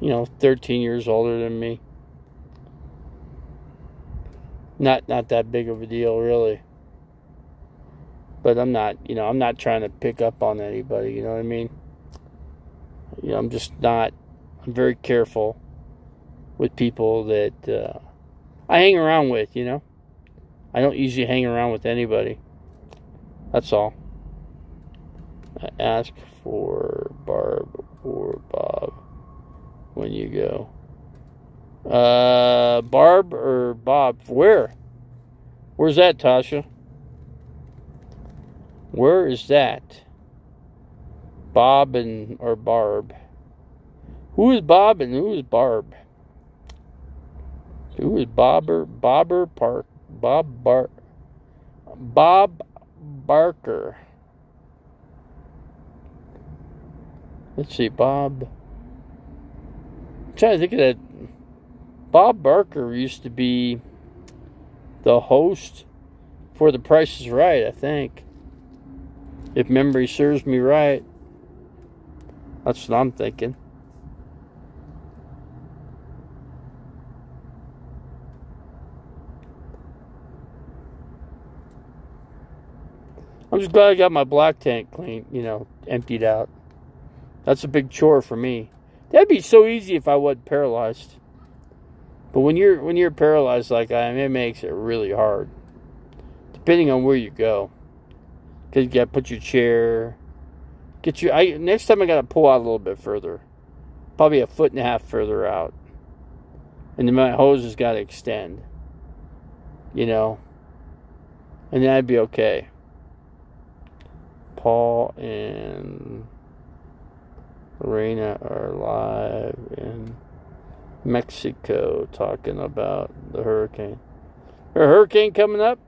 13 years older than me. Not that big of a deal, really. But I'm not trying to pick up on anybody, you know what I mean? I'm very careful with people that I hang around with, I don't usually hang around with anybody. That's all. Ask for Barb or Bob when you go. Barb or Bob? Where? Where's that, Tasha? Where is that? Bob or Barb? Who is Bob and who is Barb? Who is Bobber Park? Bob Barker. Let's see, Bob. I'm trying to think of that. Bob Barker used to be the host for The Price is Right, I think. If memory serves me right. That's what I'm thinking. I'm just glad I got my black tank clean, emptied out. That's a big chore for me. That'd be so easy if I wasn't paralyzed. But when you're paralyzed like I am, it makes it really hard. Depending on where you go. Because you got to put your chair. Next time I got to pull out a little bit further. Probably 1.5 feet further out. And then my hose has got to extend. And then I'd be okay. Paul and Lorena are live in Mexico talking about the hurricane. A hurricane coming up?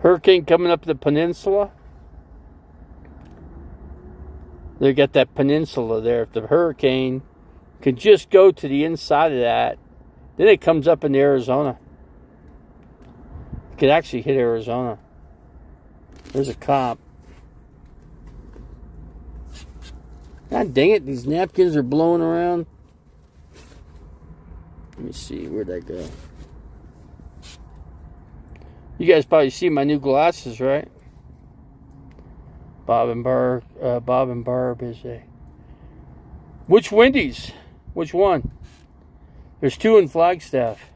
Hurricane coming up the peninsula? They got that peninsula there. If the hurricane could just go to the inside of that, then it comes up into Arizona. It could actually hit Arizona. There's a cop. God dang it, these napkins are blowing around. Let me see, where'd that go? You guys probably see my new glasses, right? Bob and Barb is a... Which Wendy's? Which one? There's 2 in Flagstaff.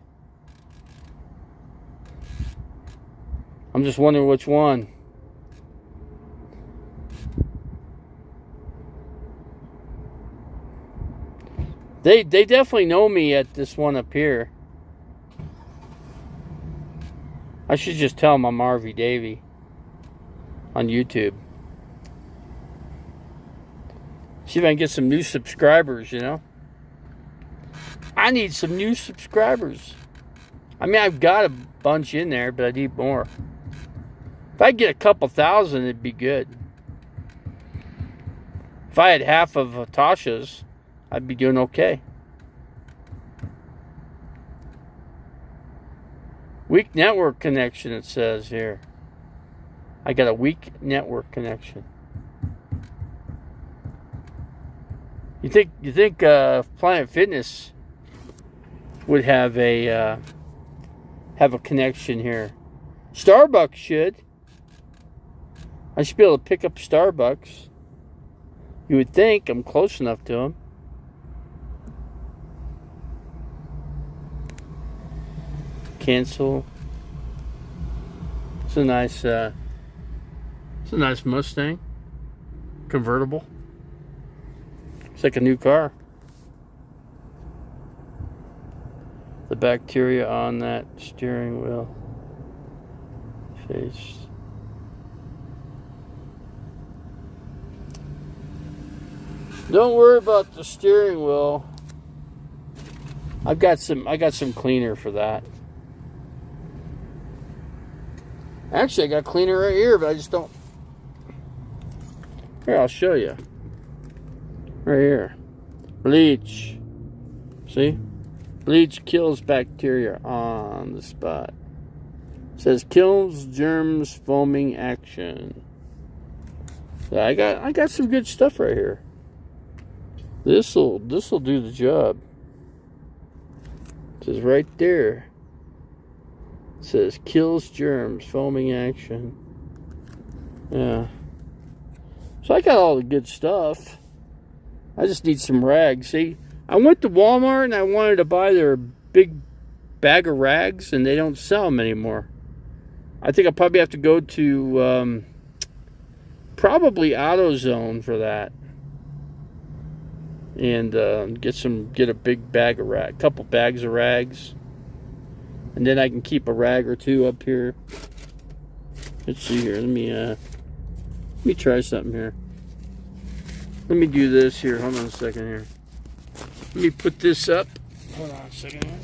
I'm just wondering which one. They definitely know me at this one up here. I should just tell them I'm RV Davey on YouTube. See if I can get some new subscribers, I need some new subscribers. I mean, I've got a bunch in there, but I need more. If I get a couple thousand, it'd be good. If I had half of Tasha's, I'd be doing okay. Weak network connection, it says here. I got a weak network connection. You think Planet Fitness would have a connection here? Starbucks should. I should be able to pick up Starbucks. You would think I'm close enough to them. Cancel. It's a nice Mustang. Convertible. It's like a new car. The bacteria on that steering wheel face. Don't worry about the steering wheel. I got some cleaner for that. Actually, I got cleaner right here, but I just don't. Here, I'll show you. Right here. Bleach. See? Bleach kills bacteria on the spot. It says kills germs foaming action. So I got some good stuff right here. This'll do the job. It says right there. It says kills germs, foaming action. Yeah. So I got all the good stuff. I just need some rags. See, I went to Walmart and I wanted to buy their big bag of rags, and they don't sell them anymore. I think I'll probably have to go to probably AutoZone for that, and get a big bag of couple bags of rags, and then I can keep a rag or two up here. Let's see here. Let me try something here. Let me do this here. Hold on a second here. Let me put this up. Hold on a second here.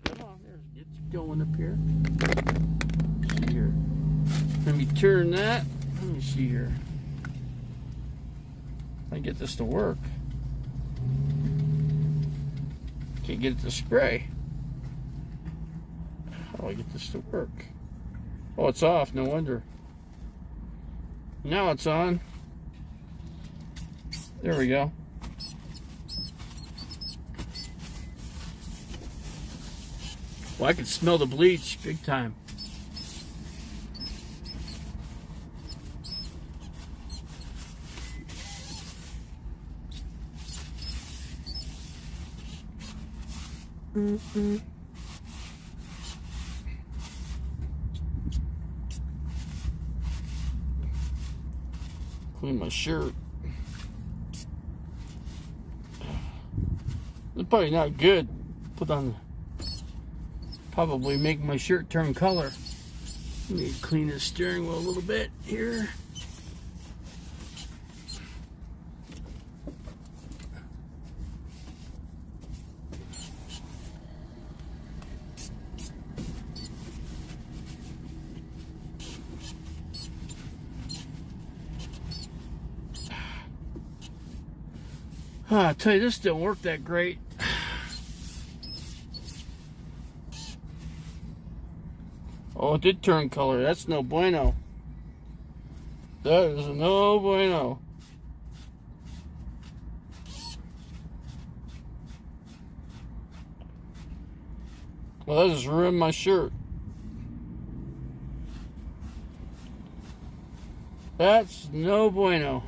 Come on, there. It's going up here. Let's see here. Let me turn that. Let me see here. I get this to work. Can't get it to spray. How do I get this to work? Oh, it's off. No wonder. Now it's on. There we go. Well, I can smell the bleach big time. Clean my shirt. It's probably not good. Probably make my shirt turn color. Let me clean the steering wheel a little bit here. I tell you, this didn't work that great. Oh, it did turn color. That's no bueno. That is no bueno. Well, that just ruined my shirt. That's no bueno.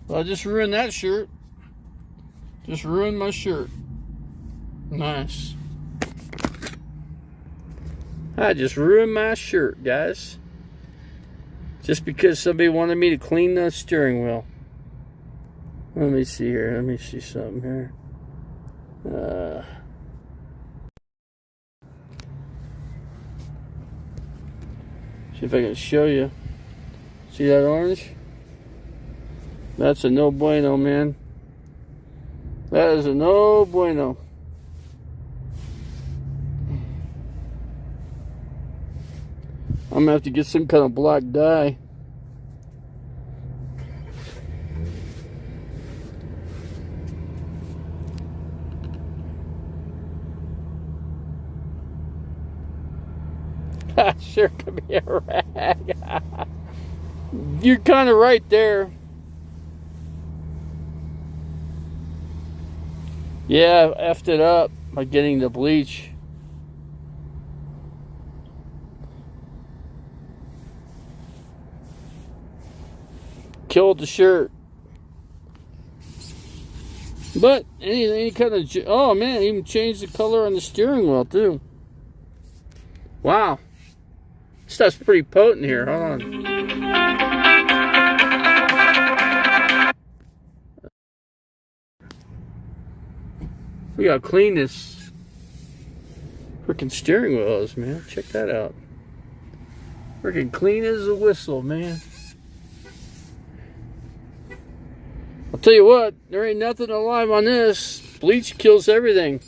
Well, I just ruined that shirt. Just ruined my shirt. Nice. I just ruined my shirt, guys. Just because somebody wanted me to clean the steering wheel. Let me see here. Let me see something here. See if I can show you. See that orange? That's a no bueno, man. That is a no bueno. I'm gonna have to get some kind of black dye. Sure could be a rag. You're kind of right there. Yeah, I effed it up by getting the bleach. Killed the shirt. But any kind of... Oh, man, even changed the color on the steering wheel, too. Wow. Stuff's pretty potent here. Hold on. We gotta clean this freaking steering wheels, man. Check that out. Freaking clean as a whistle, man. I'll tell you what, there ain't nothing alive on this. Bleach kills everything.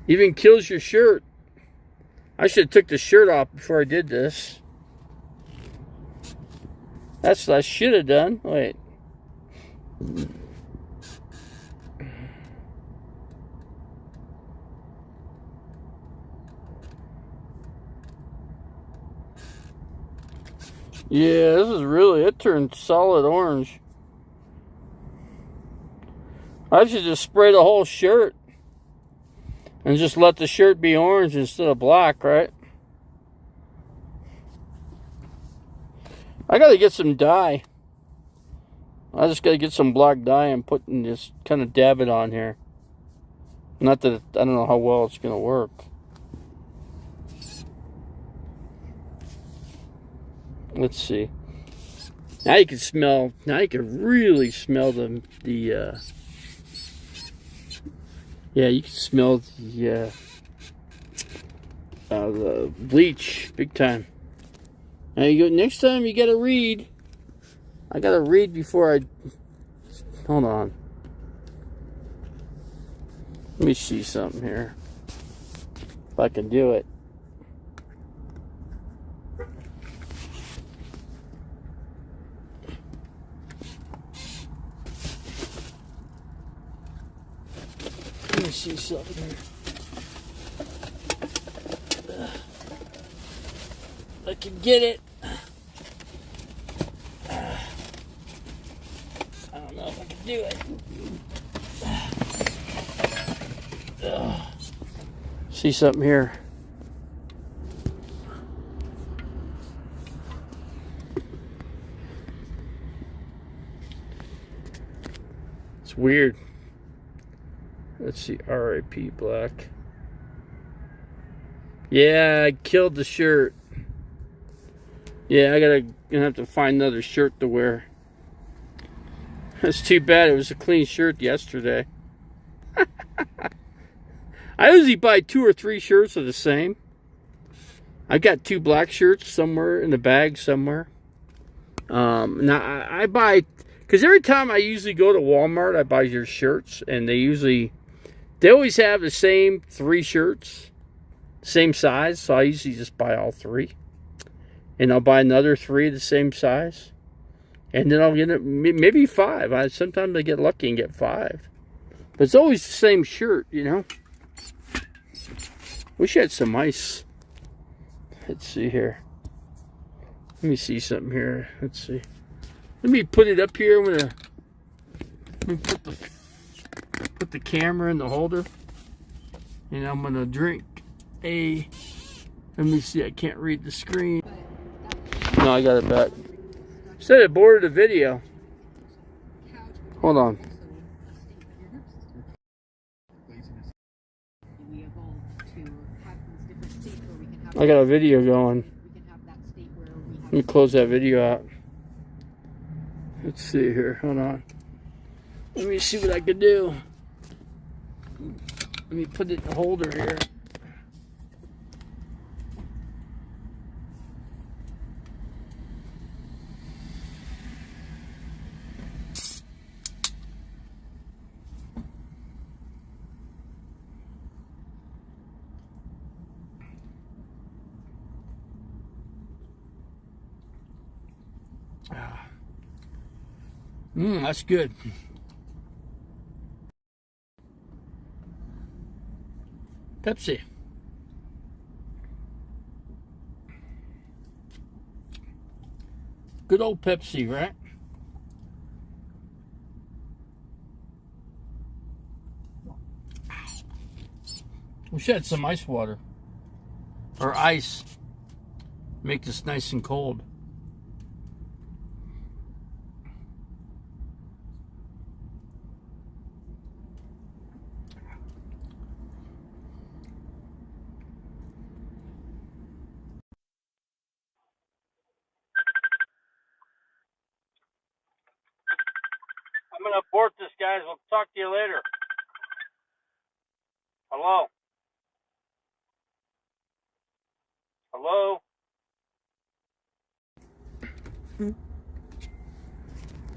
Even kills your shirt. I should have took the shirt off before I did this. That's what I should have done. Wait. Yeah, this is really, it turned solid orange. I should just spray the whole shirt. And just let the shirt be orange instead of black, right? I gotta get some dye. I just gotta get some black dye and put and just kind of dab it on here. Not that I don't know how well it's gonna work. Let's see. Now you can smell. Now you can really smell the yeah, you can smell the bleach big time. Now you go. Next time you gotta read. I gotta read before I. Hold on. Let me see something here. If I can do it. Let me see something here. I can get it. I don't know if I can do it. See something here. It's weird. Let's see, R.I.P. Black. Yeah, I killed the shirt. Yeah, gonna have to find another shirt to wear. That's too bad. It was a clean shirt yesterday. I usually buy 2 or 3 shirts of the same. I got 2 black shirts somewhere in the bag somewhere. Now I buy, because every time I usually go to Walmart, I buy their shirts, and they always have the same 3 shirts, same size. So I usually just buy all 3, and I'll buy another 3 the same size, and then I'll get maybe 5. Sometimes I get lucky and get 5, but it's always the same shirt, you know. Wish I had some ice. Let's see here. Let me see something here. Let's see. Let me put it up here. Let me put the camera in the holder, and I'm gonna drink a. Let me see. I can't read the screen. No, I got it back. Said it aborted the video. Hold on. I got a video going. Let me close that video out. Let's see here. Hold on. Let me see what I can do. Let me put it in the holder here. That's good. Pepsi. Good old Pepsi, right? We should have some ice water. Or ice. Make this nice and cold. I'm going to abort this, guys. We'll talk to you later. Hello? Hello?